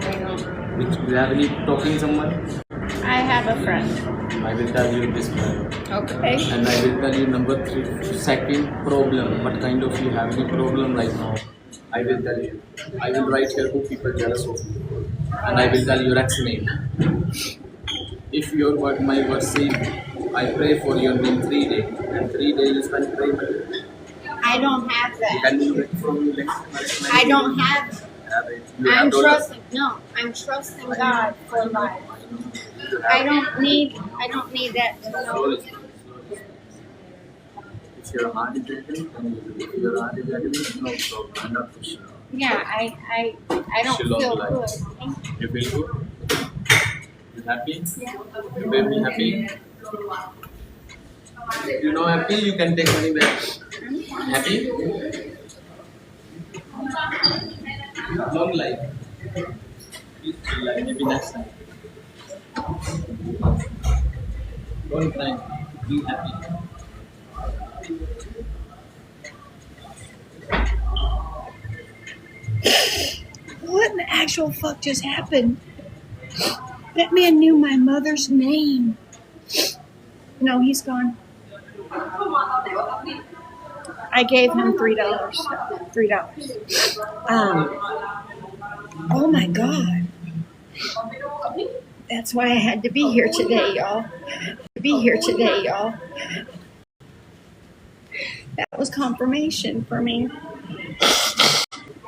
I don't. Which you have any talking someone? I have a friend. I will tell you this man. Okay. And I will tell you number 3, second problem. What kind of you have any problem right now? I will tell you. I will write here who people jealous of you. And I will tell your ex name. If your word, my word say, I pray for your name 3 days. And 3 days you spend praying. I don't have that. Can you get from your next? I don't have. You I'm have dollar. trusting. No, I'm trusting God for life. I don't need that to know. Slowly. If your heart is ready, then you do. If your heart is ready, no problem. I'm not pushing. Yeah, I don't She loves feel life. good. You feel good? You happy? Yeah. You made me happy? If you know happy, you can take money back. Happy? Long life. Peaceful life. Maybe next time. Don't cry. Be happy. What in the actual fuck just happened? That man knew my mother's name. No, he's gone. I gave him $3. Oh my God. That's why I had to be here today, y'all. That was confirmation for me.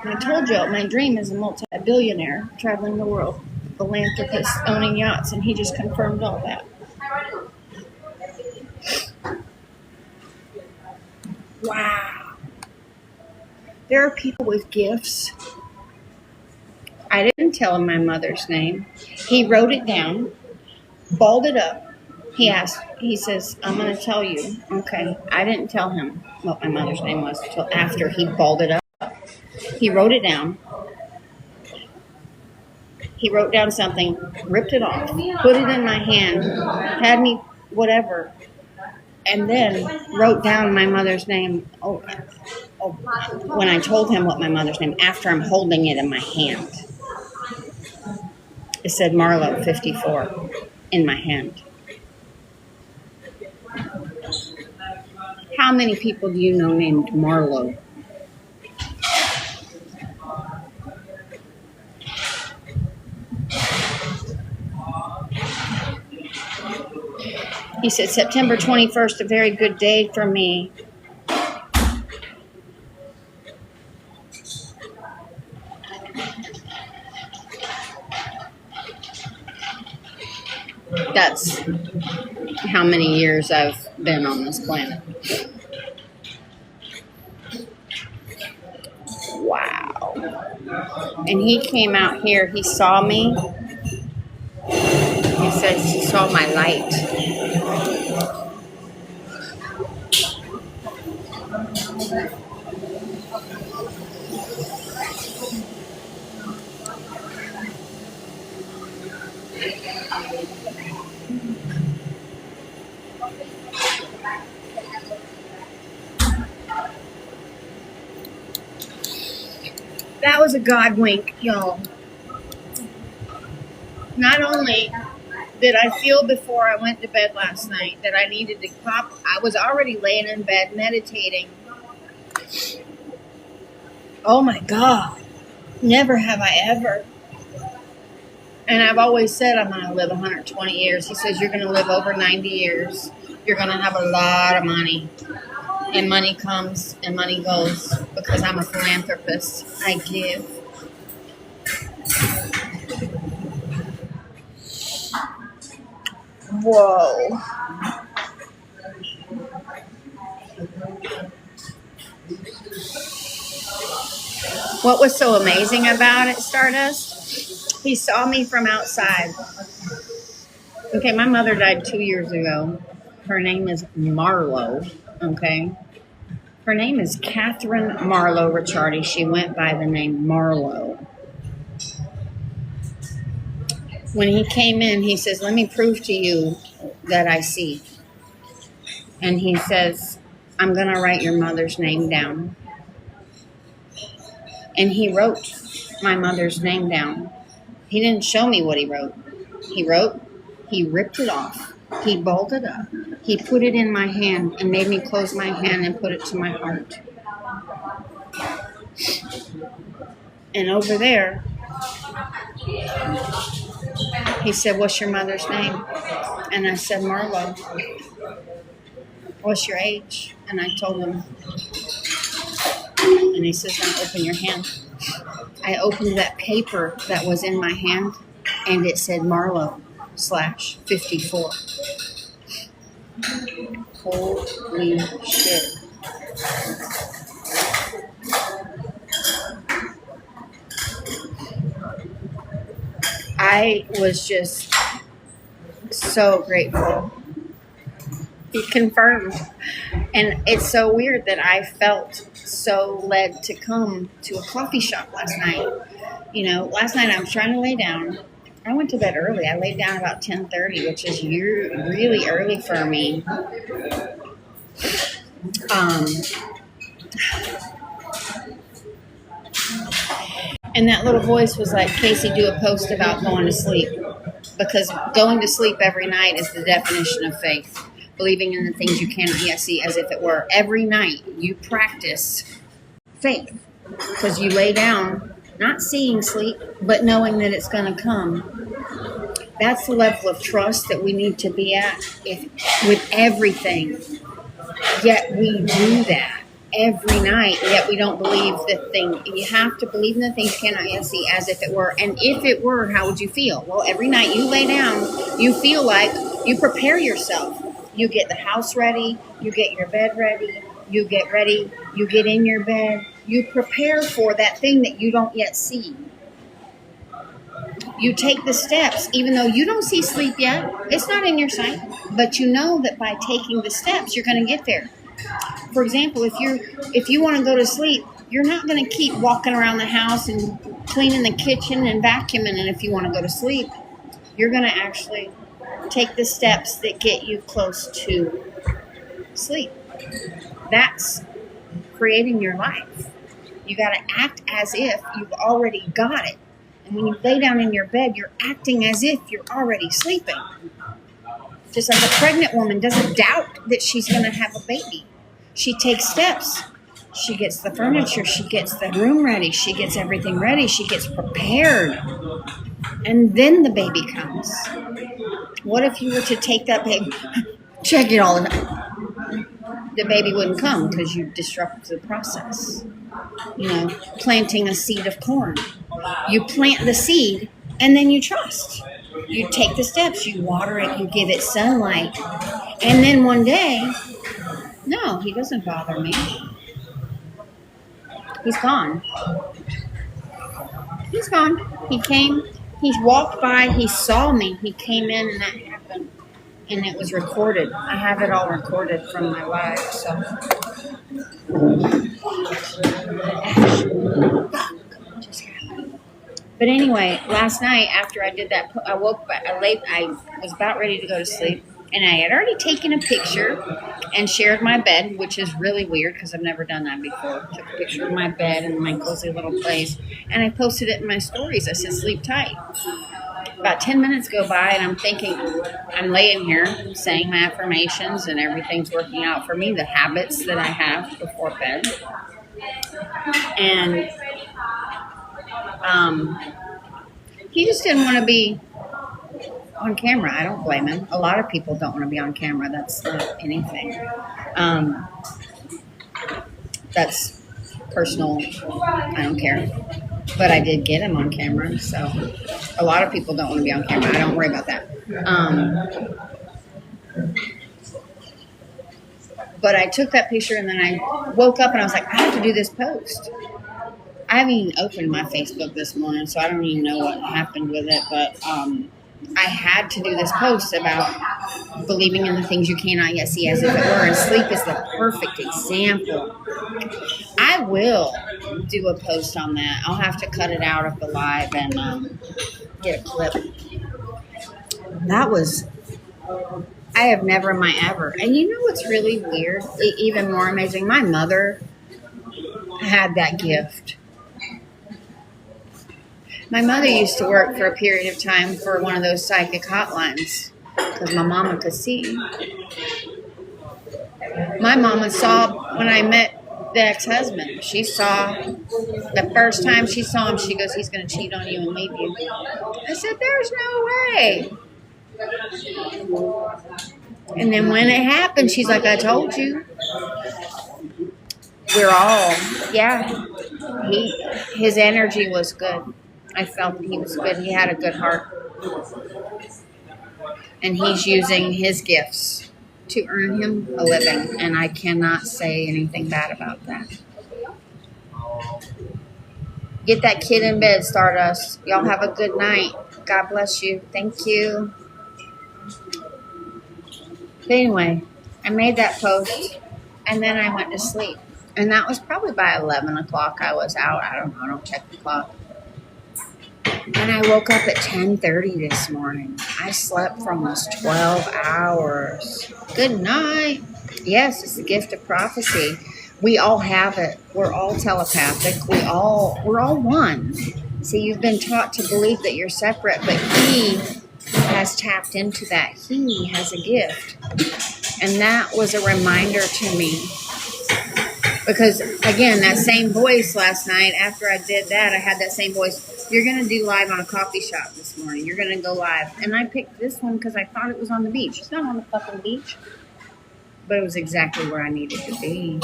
I told you, my dream is a multi-billionaire traveling the world, philanthropist owning yachts, and he just confirmed all that. Wow. There are people with gifts. I didn't tell him my mother's name. He wrote it down, balled it up. He says, I'm going to tell you. Okay. I didn't tell him what my mother's name was until after he balled it up. He wrote it down. He wrote down something, ripped it off, put it in my hand, had me whatever, and then wrote down my mother's name. When I told him what my mother's name, after I'm holding it in my hand, it said Marlo 54 in my hand. How many people do you know named Marlo? He said, September 21st, a very good day for me. That's how many years I've been on this planet. Wow. And he came out here. He saw me. He says he saw my light. That was a God wink, y'all. Not only did I feel before I went to bed last night that I needed to pop, I was already laying in bed meditating. Oh my God. Never have I ever. And I've always said I'm going to live 120 years. He says you're going to live over 90 years. You're going to have a lot of money. And money comes and money goes because I'm a philanthropist. I give. Whoa. What was so amazing about it, Stardust? He saw me from outside. Okay, my mother died 2 years ago. Her name is Marlo. Okay. Her name is Catherine Marlo Ricciardi. She went by the name Marlo. When he came in, he says, let me prove to you that I see. And he says, I'm going to write your mother's name down. And he wrote my mother's name down. He didn't show me what he wrote. He ripped it off. He bolted up. He put it in my hand and made me close my hand and put it to my heart. And over there, he said, what's your mother's name? And I said, Marlo. What's your age? And I told him. And he says, now open your hand. I opened that paper that was in my hand, and it said Marlo/54. Holy shit. I was just so grateful. He confirmed. And it's so weird that I felt so led to come to a coffee shop last night. You know, last night I was trying to lay down. I went to bed early. I laid down about 10:30, which is really early for me. And that little voice was like, Casey, do a post about going to sleep. Because going to sleep every night is the definition of faith. Believing in the things you cannot yet see as if it were. Every night you practice faith. Because you lay down, not seeing sleep, but knowing that it's going to come. That's the level of trust that we need to be at with everything. Yet we do that every night, yet we don't believe the thing. You have to believe in the things you cannot yet see as if it were. And if it were, how would you feel? Well, every night you lay down, you feel like you prepare yourself. You get the house ready, you get your bed ready, you get ready, you get in your bed, you prepare for that thing that you don't yet see. You take the steps, even though you don't see sleep yet, it's not in your sight, but you know that by taking the steps, you're going to get there. For example, if you want to go to sleep, you're not going to keep walking around the house and cleaning the kitchen and vacuuming. And if you want to go to sleep, you're going to actually take the steps that get you close to sleep. That's creating your life. You got to act as if you've already got it. And when you lay down in your bed, you're acting as if you're already sleeping. Just like a pregnant woman doesn't doubt that she's going to have a baby. She takes steps. She gets the furniture. She gets the room ready. She gets everything ready. She gets prepared. And then the baby comes. What if you were to take that baby check it all the time. The baby wouldn't come because you disrupted the process. You know, planting a seed of corn. You plant the seed and then you trust. You take the steps, you water it, you give it sunlight. And then one day, no, he doesn't bother me. He's gone. He's gone. He came, he walked by, he saw me, he came in and that happened. And it was recorded. I have it all recorded from my life, so. But anyway, last night after I did that, I woke up, I was about ready to go to sleep. And I had already taken a picture and shared my bed, which is really weird because I've never done that before. Took a picture of my bed and my cozy little place. And I posted it in my stories. I said, sleep tight. About 10 minutes go by and I'm thinking, I'm laying here saying my affirmations and everything's working out for me, the habits that I have before bed. And he just didn't want to be on camera. I don't blame him. A lot of people don't want to be on camera. That's not anything. That's personal. I don't care. But I did get him on camera, so a lot of people don't want to be on camera. I don't worry about that. But I took that picture and then I woke up and I was like, I have to do this post. I haven't even opened my Facebook this morning, so I don't even know what happened with it, but I had to do this post about believing in the things you cannot yet see as if it were, and sleep is the perfect example. I will do a post on that. I'll have to cut it out of the live and get a clip. That was, I have never in my ever. And you know what's really weird, even more amazing? My mother had that gift. My mother used to work for a period of time for one of those psychic hotlines because my mama could see. My mama saw when I met the ex-husband. She saw the first time she saw him, she goes, he's going to cheat on you and leave you. I said, there's no way. And then when it happened, she's like, I told you. We're all, yeah. His energy was good. I felt he was good. He had a good heart. And he's using his gifts to earn him a living. And I cannot say anything bad about that. Get that kid in bed, Stardust. Y'all have a good night. God bless you. Thank you. But anyway, I made that post. And then I went to sleep. And that was probably by 11 o'clock. I was out. I don't know. I don't check the clock. And I woke up at 10:30 this morning. I slept for almost 12 hours. Good night. Yes, it's the gift of prophecy. We all have it. We're all telepathic. We're all one. See, you've been taught to believe that you're separate, but he has tapped into that. He has a gift. And that was a reminder to me. Because, again, that same voice last night, after I did that, I had that same voice. You're going to do live on a coffee shop this morning. You're going to go live. And I picked this one because I thought it was on the beach. It's not on the fucking beach. But it was exactly where I needed to be.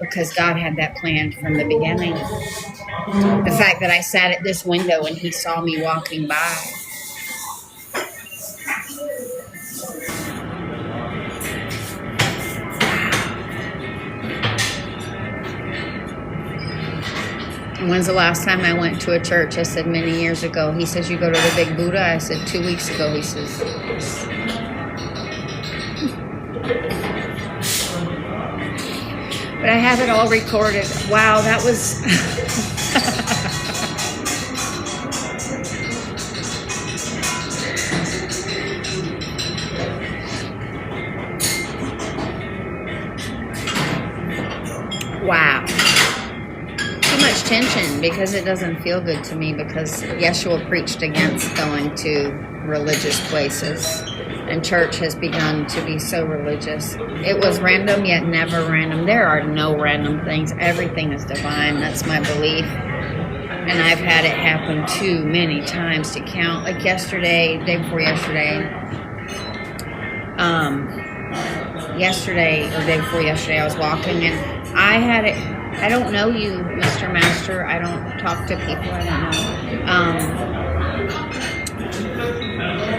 Because God had that planned from the beginning. The fact that I sat at this window and he saw me walking by. When's the last time I went to a church? I said many years ago. He says, you go to the big Buddha? I said 2 weeks ago. He says, but I have it all recorded. Wow, that was... wow. Much tension because it doesn't feel good to me because Yeshua preached against going to religious places and church has begun to be so religious. It was random yet never random. There are no random things. Everything is divine. That's my belief. And I've had it happen too many times to count. Like yesterday, day before yesterday, yesterday or day before yesterday, I was walking and I had it. I don't know you, Mr. Master. I don't talk to people I don't know.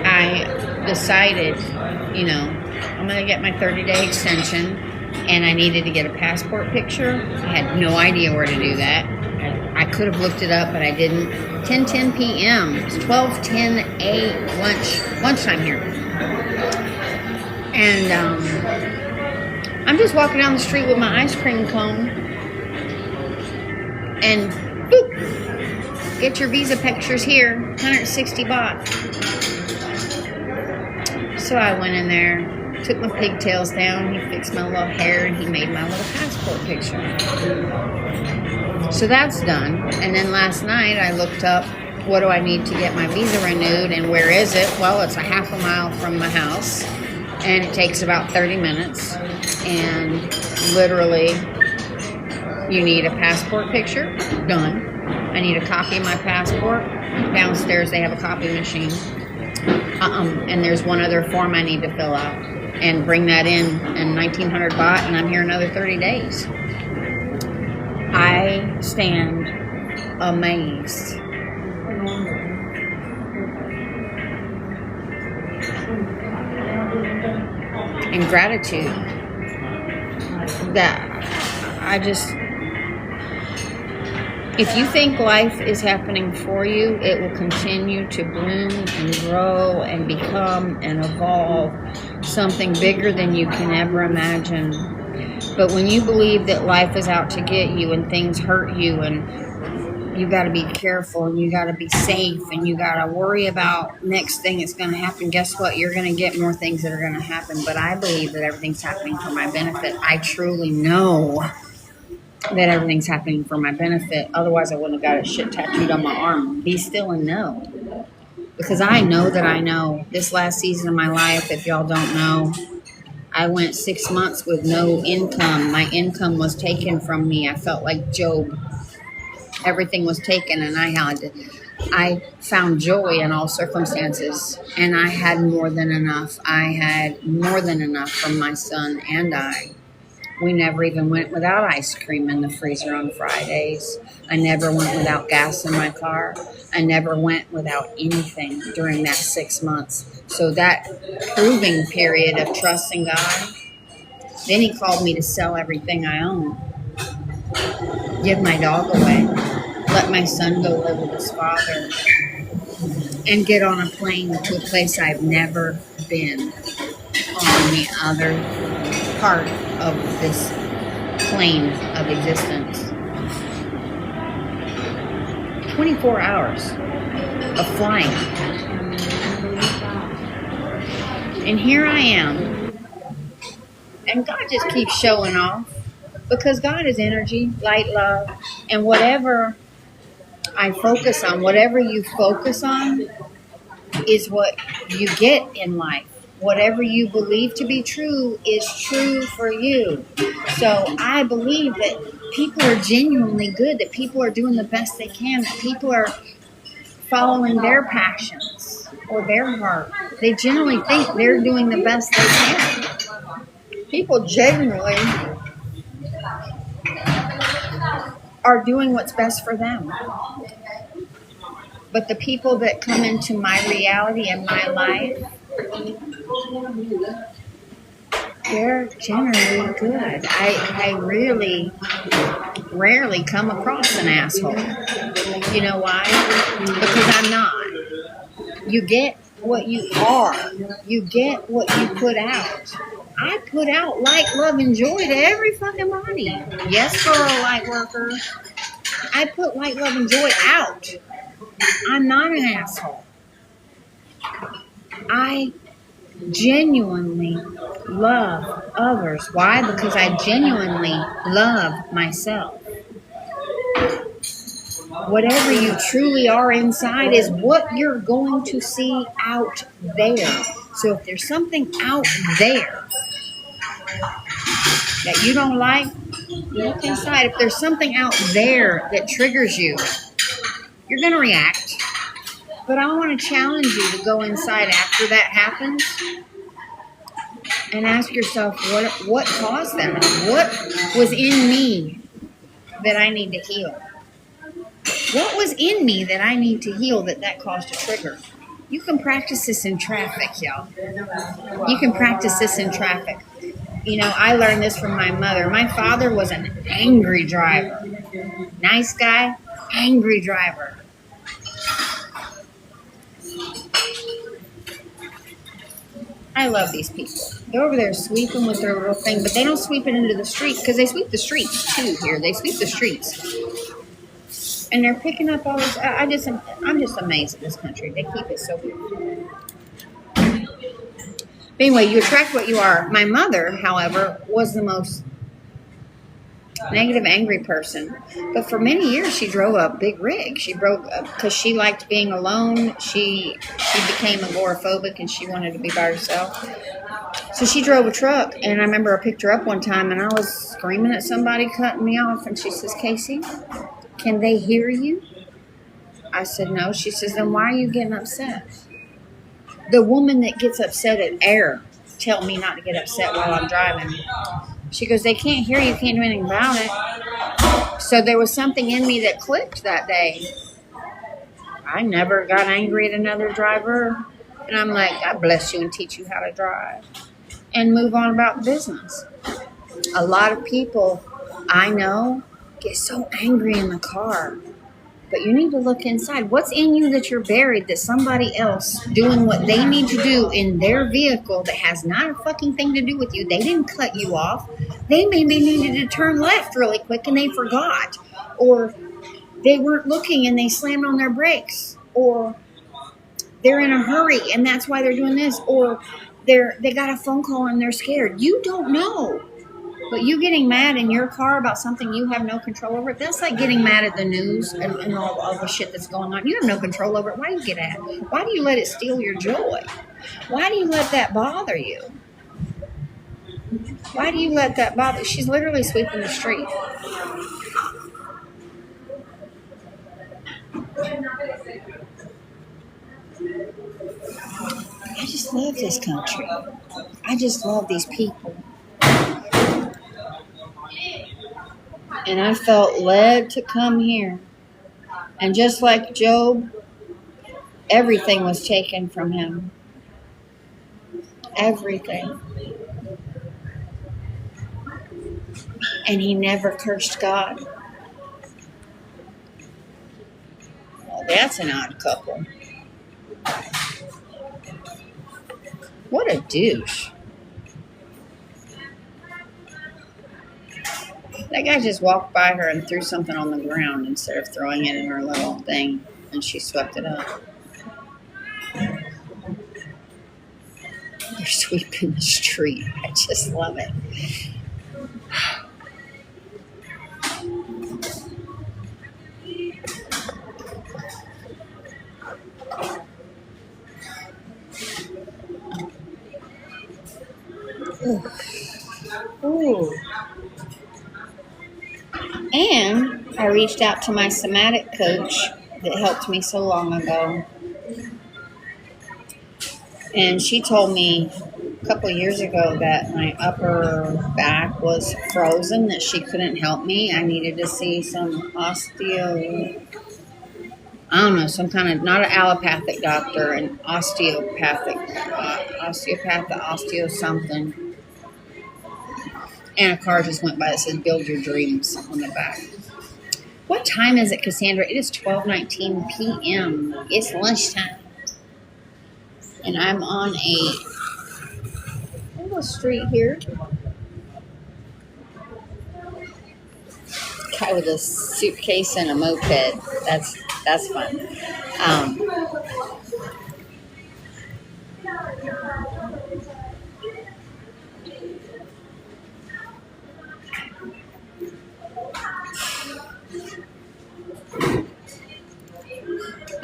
I decided, I'm going to get my 30-day extension, and I needed to get a passport picture. I had no idea where to do that. I could have looked it up, but I didn't. 10:10 p.m. It's 12:10 lunchtime here. And I'm just walking down the street with my ice cream cone, and boop, get your visa pictures here, 160 baht. So I went in there, took my pigtails down, he fixed my little hair, and he made my little passport picture. So that's done. And then last night I looked up, what do I need to get my visa renewed, and where is it? Well, it's a half a mile from my house, and it takes about 30 minutes. And literally, you need a passport picture. Done. I need a copy of my passport. Downstairs they have a copy machine. And there's one other form I need to fill out and bring that in 1,900 baht, and I'm here another 30 days. I stand amazed. And gratitude that if you think life is happening for you, it will continue to bloom and grow and become and evolve something bigger than you can ever imagine. But when you believe that life is out to get you and things hurt you and you got to be careful and you got to be safe and you got to worry about next thing that's going to happen, guess what? You're going to get more things that are going to happen. But I believe that everything's happening for my benefit. I truly know that everything's happening for my benefit. Otherwise, I wouldn't have got a shit tattooed on my arm. Be still and know. Because I know that I know. This last season of my life, if y'all don't know, I went 6 months with no income. My income was taken from me. I felt like Job. Everything was taken, and I found joy in all circumstances, and I had more than enough. I had more than enough from my son and I. We never even went without ice cream in the freezer on Fridays. I never went without gas in my car. I never went without anything during that 6 months. So that proving period of trusting God, then he called me to sell everything I own, give my dog away, let my son go live with his father, and get on a plane to a place I've never been on the other part of this plane of existence. 24 hours of flying. And here I am. And God just keeps showing off. Because God is energy, light, love. And whatever I focus on, whatever you focus on, is what you get in life. Whatever you believe to be true is true for you. So I believe that people are genuinely good, that people are doing the best they can, that people are following their passions or their heart. They generally think they're doing the best they can. People genuinely are doing what's best for them. But the people that come into my reality and my life, they're generally good. I really rarely come across an asshole. You know why? Because I'm not. You get what you are. You get what you put out. I put out light, love, and joy to every fucking body. Yes, girl, light worker. I put light, love, and joy out. I'm not an asshole. I genuinely love others. Why? Because I genuinely love myself. Whatever you truly are inside is what you're going to see out there. So if there's something out there that you don't like, look inside. If there's something out there that triggers you, you're going to react. But I want to challenge you to go inside after that happens and ask yourself what caused them? What was in me that I need to heal? What was in me that I need to heal that caused a trigger? You can practice this in traffic, y'all. You can practice this in traffic. You know, I learned this from my mother. My father was an angry driver. Nice guy, angry driver. I love these people. They're over there sweeping with their little thing, but they don't sweep it into the street because they sweep the streets too here. They sweep the streets. And they're picking up all this. I'm just amazed at this country. They keep it so beautiful. But anyway, you attract what you are. My mother, however, was the most negative, angry person. But for many years, she drove a big rig. She drove because she liked being alone. She became agoraphobic and she wanted to be by herself. So she drove a truck, and I remember I picked her up one time, and I was screaming at somebody, cutting me off, and she says, "Casey, can they hear you?" I said, "No." She says, "Then why are you getting upset?" The woman that gets upset at air tell me not to get upset while I'm driving. She goes, "They can't hear you, can't do anything about it." So there was something in me that clicked that day. I never got angry at another driver. And I'm like, God bless you and teach you how to drive. And move on about business. A lot of people I know get so angry in the car. But you need to look inside. What's in you that you're buried that somebody else doing what they need to do in their vehicle that has not a fucking thing to do with you? They didn't cut you off. They maybe needed to turn left really quick and they forgot. Or they weren't looking and they slammed on their brakes. Or they're in a hurry and that's why they're doing this. Or they got a phone call and they're scared. You don't know. But you getting mad in your car about something you have no control over, that's like getting mad at the news and all the shit that's going on. You have no control over it. Why do you get mad? Why do you let it steal your joy? Why do you let that bother you? Why do you let that bother you? She's literally sweeping the street. I just love this country. I just love these people. And I felt led to come here. And just like Job, everything was taken from him. Everything. And he never cursed God. Well, that's an odd couple. What a douche. That guy just walked by her and threw something on the ground instead of throwing it in her little thing, and she swept it up. They're sweeping the street. I just love it. Ooh. And I reached out to my somatic coach that helped me so long ago. And she told me a couple of years ago that my upper back was frozen, that she couldn't help me. I needed to see some some kind of, not an allopathic doctor, an osteopathic, osteo something. And a car just went by that says "Build Your Dreams" on the back. What time is it, Cassandra? It is 12:19 p.m. It's lunchtime. And I'm on a little street here. Guy with a suitcase and a moped. That's fun.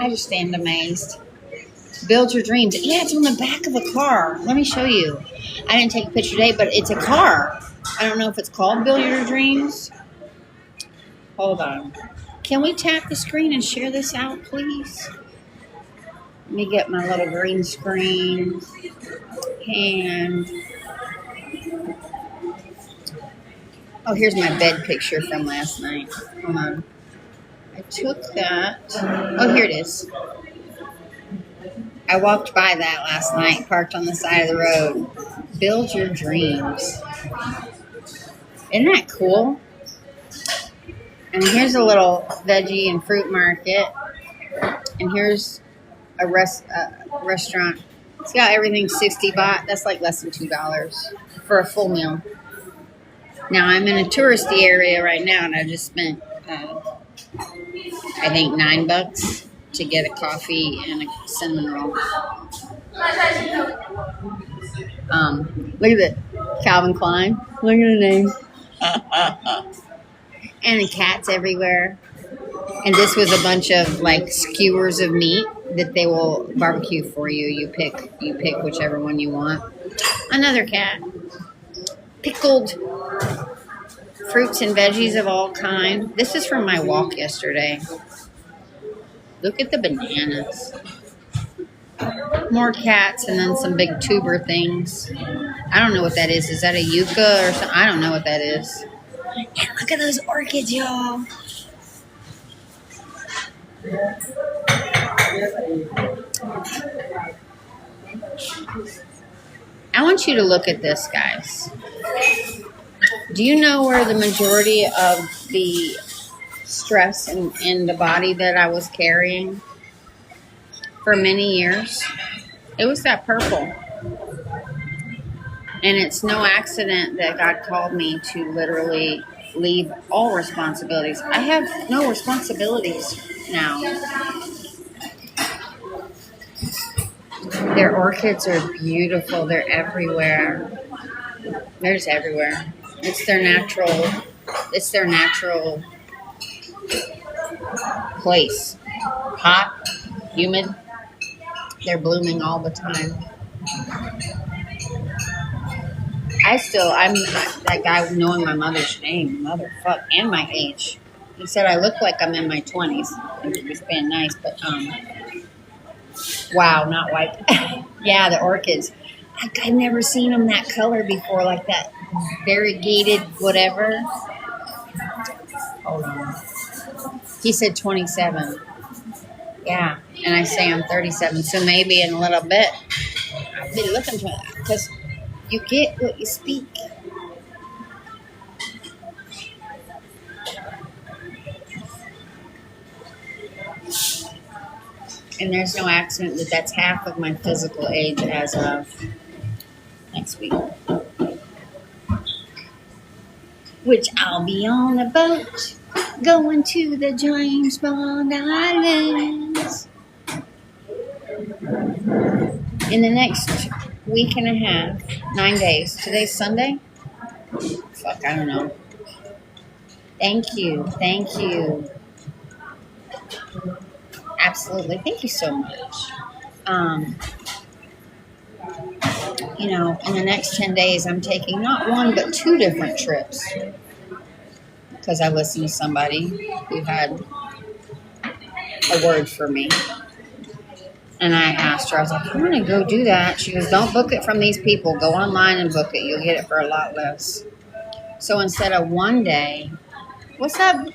I just stand amazed. Build your dreams. Yeah, it's on the back of a car. Let me show you. I didn't take a picture today, but it's a car. I don't know if it's called Build Your Dreams. Hold on. Can we tap the screen and share this out, please? Let me get my little green screen. And Oh, here's my bed picture from last night. Hold on. I took that. Oh, here it is. I walked by that last night, parked on the side of the road. Build your dreams. Isn't that cool? And here's a little veggie and fruit market. And here's a restaurant. It's got everything 60 baht. That's like less than $2 for a full meal. Now I'm in a touristy area right now, and I just spent, I think, $9 to get a coffee and a cinnamon roll. Look at it, Calvin Klein. Look at the name. And the cats everywhere. And this was a bunch of like skewers of meat that they will barbecue for you. You pick whichever one you want. Another cat. Pickled fruits and veggies of all kinds. This is from my walk yesterday. Look at the bananas. More cats and then some big tuber things. I don't know what that is. Is that a yucca or something? I don't know what that is. And look at those orchids, y'all. I want you to look at this, guys. Do you know where the majority of the stress in the body that I was carrying for many years? It was that purple. And it's no accident that God called me to literally leave all responsibilities. I have no responsibilities now. Their orchids are beautiful. They're everywhere. They're just everywhere. It's their natural place. Hot, humid. They're blooming all the time. I'm that guy knowing my mother's name, motherfuck, and my age. He said I look like I'm in my 20s. I think he was being nice, but wow, not white. Yeah, the orchids. I've never seen them that color before, like that variegated whatever. Hold on. He said 27. Yeah, and I say I'm 37, so maybe in a little bit I'll be looking for that, because you get what you speak. And there's no accident that that's half of my physical age as of next week. Which I'll be on a boat going to the James Bond Islands in the next week and a half, 9 days. Today's Sunday? Fuck, I don't know. Thank you. Absolutely. Thank you so much. In the next 10 days, I'm taking not one, but 2 different trips. Because I listened to somebody who had a word for me. And I asked her, I was like, I'm going to go do that. She goes, don't book it from these people. Go online and book it. You'll get it for a lot less. So instead of one day, what's up,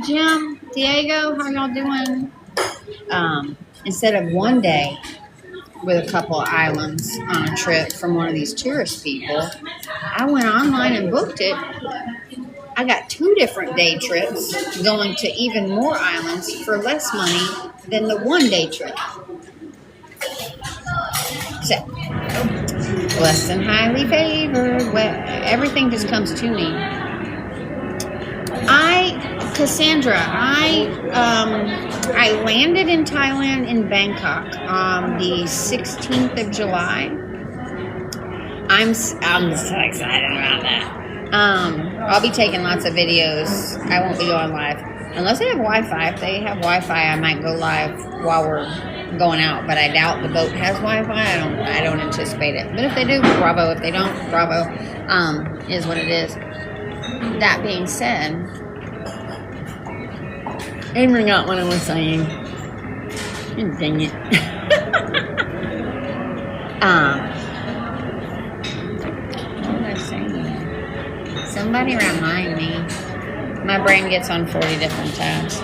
Jim, Diego? How y'all doing? Instead of one day with a couple of islands on a trip from one of these tourist people, I went online and booked it. I got 2 different day trips going to even more islands for less money than the 1-day trip. So, blessed and highly favored. Everything just comes to me. Cassandra, I landed in Thailand in Bangkok on the 16th of July. I'm so excited about that. I'll be taking lots of videos. I won't be going live unless they have Wi-Fi. If they have Wi-Fi, I might go live while we're going out. But I doubt the boat has Wi-Fi. I don't anticipate it. But if they do, bravo. If they don't, bravo. Is what it is. That being said, I forgot what I was saying. Dang it. What was I saying? Some Somebody remind me. My brain gets on 40 different tabs.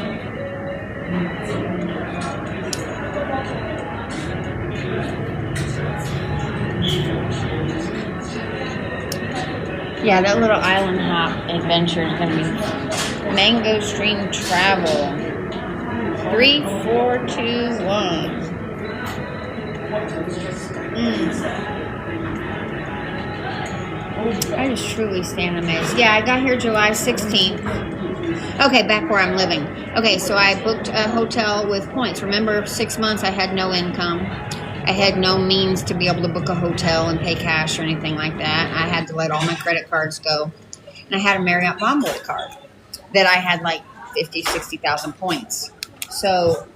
Yeah, that little island hop adventure is going to be Mango Stream Travel. 3, 4, 2, 1. I just truly stand amazed. Yeah, I got here July 16th. Okay, back where I'm living. Okay, so I booked a hotel with points. Remember, 6 months I had no income. I had no means to be able to book a hotel and pay cash or anything like that. I had to let all my credit cards go. And I had a Marriott Bonvoy card that I had like 50, 60,000 points. So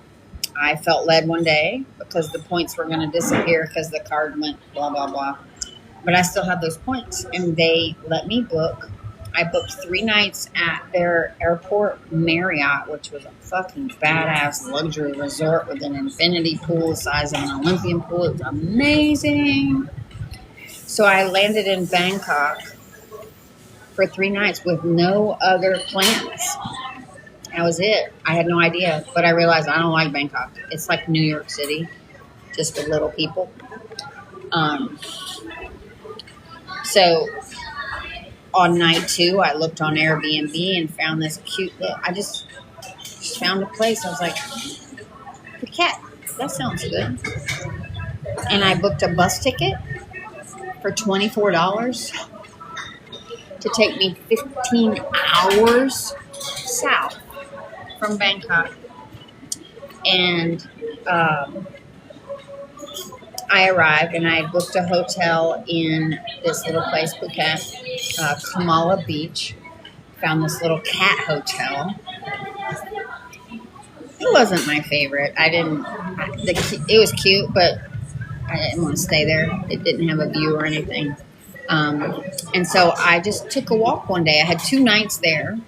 I felt led one day because the points were going to disappear because the card went blah, blah, blah. But I still have those points. And they let me book. I booked 3 nights at their airport Marriott, which was a fucking badass luxury resort with an infinity pool the size of an Olympian pool. It was amazing. So I landed in Bangkok for 3 nights with no other plans. That was it. I had no idea, but I realized I don't like Bangkok. It's like New York City, just with little people. So on night 2, I looked on Airbnb and found this cute little, I just found a place. I was like, Phuket, that sounds good. And I booked a bus ticket for $24 to take me 15 hours south from Bangkok. And I arrived and I had booked a hotel in this little place, Phuket, Kamala Beach. Found this little cat hotel. It wasn't my favorite. It was cute, but I didn't want to stay there. It didn't have a view or anything. And so I just took a walk one day. I had 2 nights there.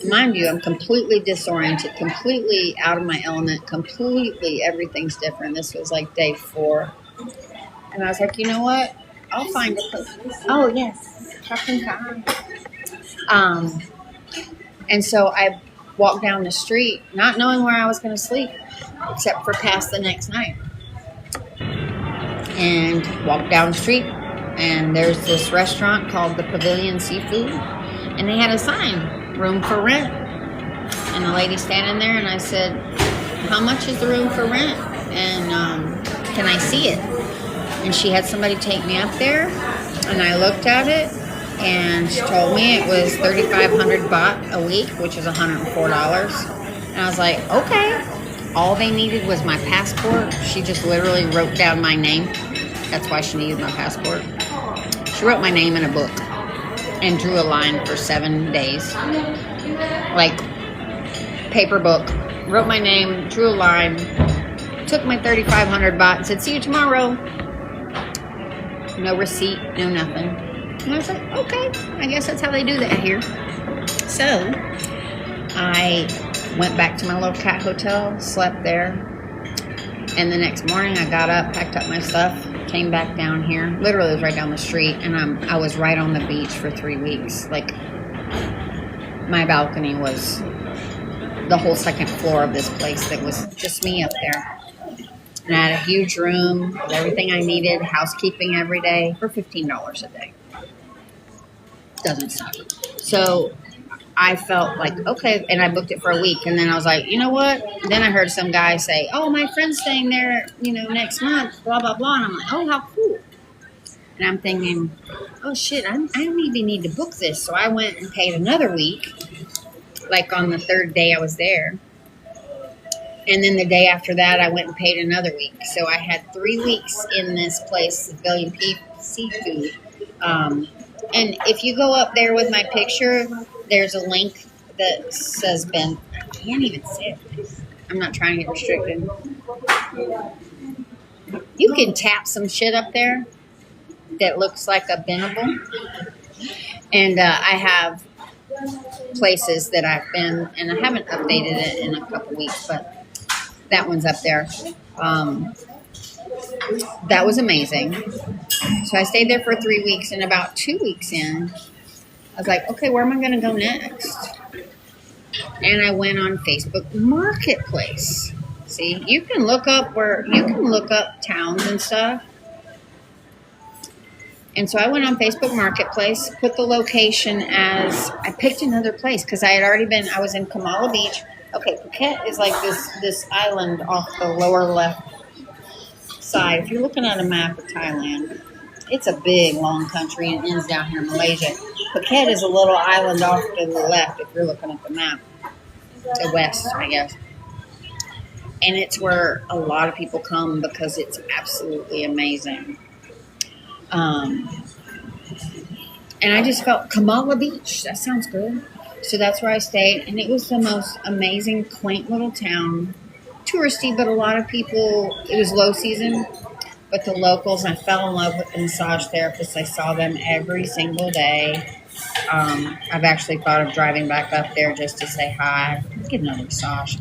Mind you, I'm completely disoriented, completely out of my element, completely everything's different. This was like day 4. And I was like, you know what? I'll find a place. Oh, yes. And so I walked down the street, not knowing where I was going to sleep, except for past the next night. And walked down the street, and there's this restaurant called the Pavilion Seafood, and they had a sign, room for rent. And the lady standing there, and I said, how much is the room for rent? And can I see it? And she had somebody take me up there, and I looked at it, and she told me it was 3,500 baht a week, which is $104. And I was like, okay. All they needed was my passport. She just literally wrote down my name. That's why she needed my passport. She wrote my name in a book and drew a line for 7 days. Like, paper book. Wrote my name, drew a line, took my 3,500 baht and said, see you tomorrow. No receipt, no nothing. And I was like, okay, I guess that's how they do that here. So I went back to my little cat hotel, slept there. And the next morning I got up, packed up my stuff, came back down here. Literally, it was right down the street. And I was right on the beach for 3 weeks. Like, my balcony was the whole second floor of this place that was just me up there. And I had a huge room with everything I needed, housekeeping every day for $15 a day. Doesn't suck. So I felt like, okay, and I booked it for a week. And then I was like, you know what? Then I heard some guy say, oh, my friend's staying there, next month, blah, blah, blah. And I'm like, oh, how cool. And I'm thinking, oh, shit, I maybe need to book this. So I went and paid another week, like on the 3rd day I was there. And then the day after that, I went and paid another week. So I had 3 weeks in this place, Pavilion Seafood. And if you go up there with my picture, there's a link that says I can't even say it. I'm not trying to get restricted. You can tap some shit up there that looks like a binnable. And I have places that I've been, and I haven't updated it in a couple weeks, but that one's up there. That was amazing. So I stayed there for 3 weeks, and about 2 weeks in, I was like, okay, where am I going to go next? And I went on Facebook Marketplace. See, you can look up towns and stuff. And so I went on Facebook Marketplace, put the location as, I picked another place because I was in Kamala Beach. Okay, Phuket is like this island off the lower left side. If you're looking at a map of Thailand, it's a big, long country and ends down here in Malaysia. Phuket is a little island off to the left if you're looking at the map, to west, I guess. And it's where a lot of people come because it's absolutely amazing. And I just felt Kamala Beach. That sounds good. So that's where I stayed. And it was the most amazing, quaint little town. Touristy, but a lot of people, it was low season. But the locals, I fell in love with the massage therapists. I saw them every single day. I've actually thought of driving back up there just to say hi, get another massage.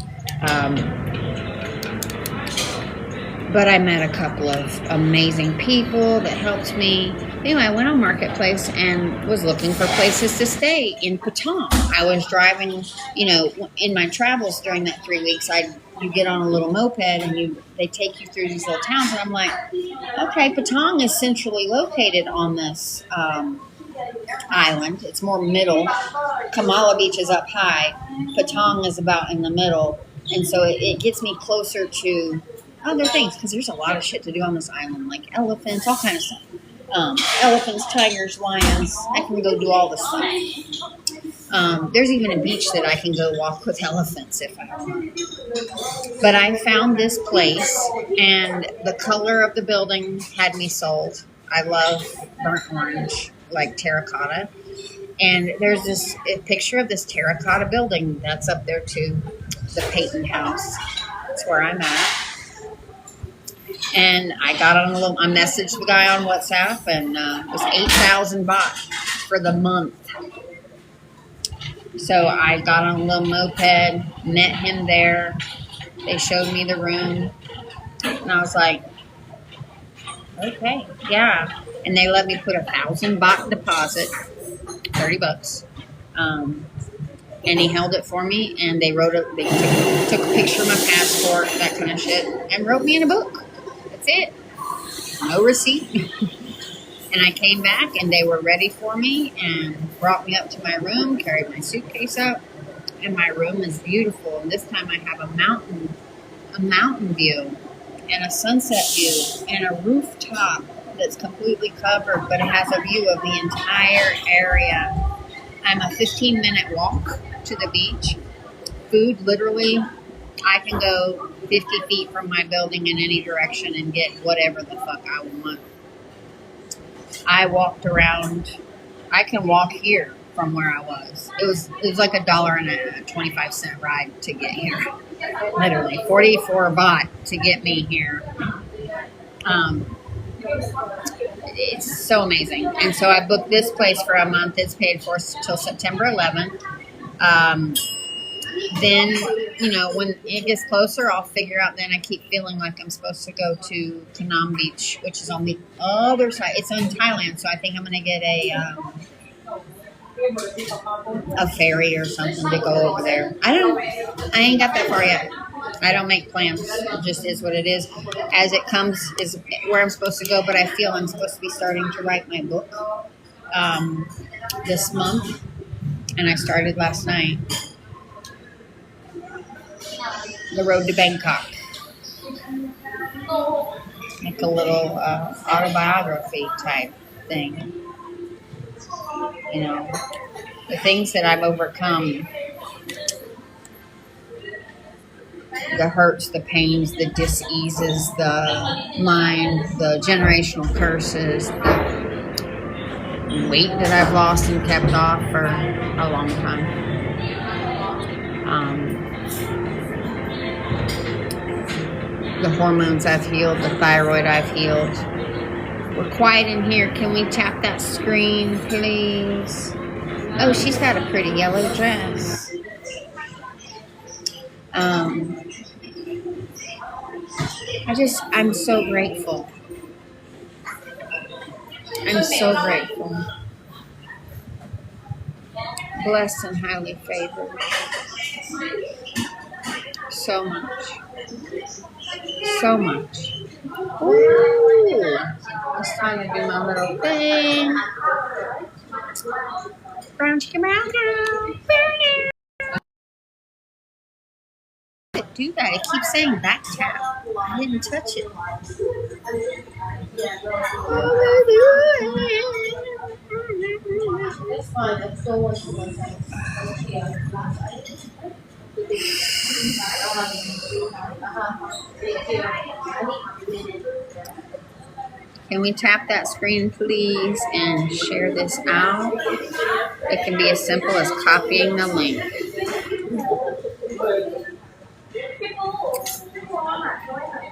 But I met a couple of amazing people that helped me. Anyway, I went on Marketplace and was looking for places to stay in Patong. I was driving, in my travels during that 3 weeks, you get on a little moped and they take you through these little towns. And I'm like, okay, Patong is centrally located on this island. It's more middle. Kamala Beach is up high. Patong is about in the middle. And so it gets me closer to other things because there's a lot of shit to do on this island, like elephants, all kind of stuff. Elephants, tigers, lions. I can go do all this stuff. There's even a beach that I can go walk with elephants if I want. But I found this place, and the color of the building had me sold. I love burnt orange, like terracotta. And there's this picture of this terracotta building that's up there too, the Patong house. That's where I'm at. And I got on I messaged the guy on WhatsApp, and it was 8,000 baht for the month. So I got on a little moped, met him there. They showed me the room, and I was like, okay, yeah. And they let me put 1,000 baht deposit, $30. And he held it for me, and they took a picture of my passport, that kind of shit, and wrote me in a book. That's it. No receipt. And I came back, and they were ready for me and brought me up to my room, carried my suitcase up, and my room is beautiful. And this time I have a mountain view and a sunset view and a rooftop that's completely covered, but it has a view of the entire area. I'm a 15-minute walk to the beach. Food, literally, I can go 50 feet from my building in any direction and get whatever the fuck I want. I walked around. I can walk here from where I was. It was like $1.25 ride to get here. Literally 44 baht to get me here. It's so amazing. And so I booked this place for a month. It's paid for till September 11th. Then, when it gets closer, I'll figure out. Then I keep feeling like I'm supposed to go to Kanam Beach, which is on the other side. It's in Thailand, so I think I'm going to get a ferry or something to go over there. I ain't got that far yet. I don't make plans. It just is what it is. As it comes is where I'm supposed to go, but I feel I'm supposed to be starting to write my book this month, and I started last night. The Road to Bangkok. Like a little autobiography type thing. The things that I've overcome, the hurts, the pains, the diseases, the mind, the generational curses, the weight that I've lost and kept off for a long time. The hormones I've healed, the thyroid I've healed. We're quiet in here. Can we tap that screen, please? Oh, she's got a pretty yellow dress. I'm so grateful. I'm so grateful. blessed and highly favored. So much. So much. Ooh. It's time to do my little thing. Brown chicken, brown cow. Do that. It keeps saying back tap. I didn't touch it. It's fine. I'm still watching my Can we tap that screen, please, and share this out? It can be as simple as copying the link.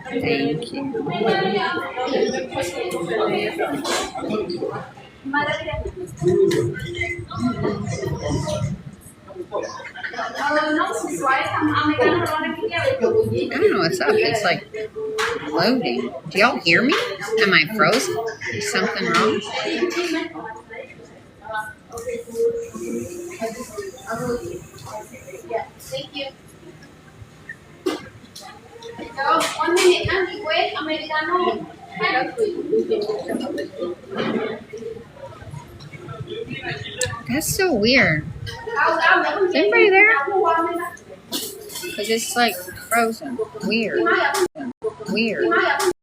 Thank you. I don't know what's up. It's like loading. Do y'all hear me? Am I frozen? Is something wrong? Thank you. 1 minute, wait, Americano. That's so weird. Is anybody there? Because it's like frozen. Weird. Weird.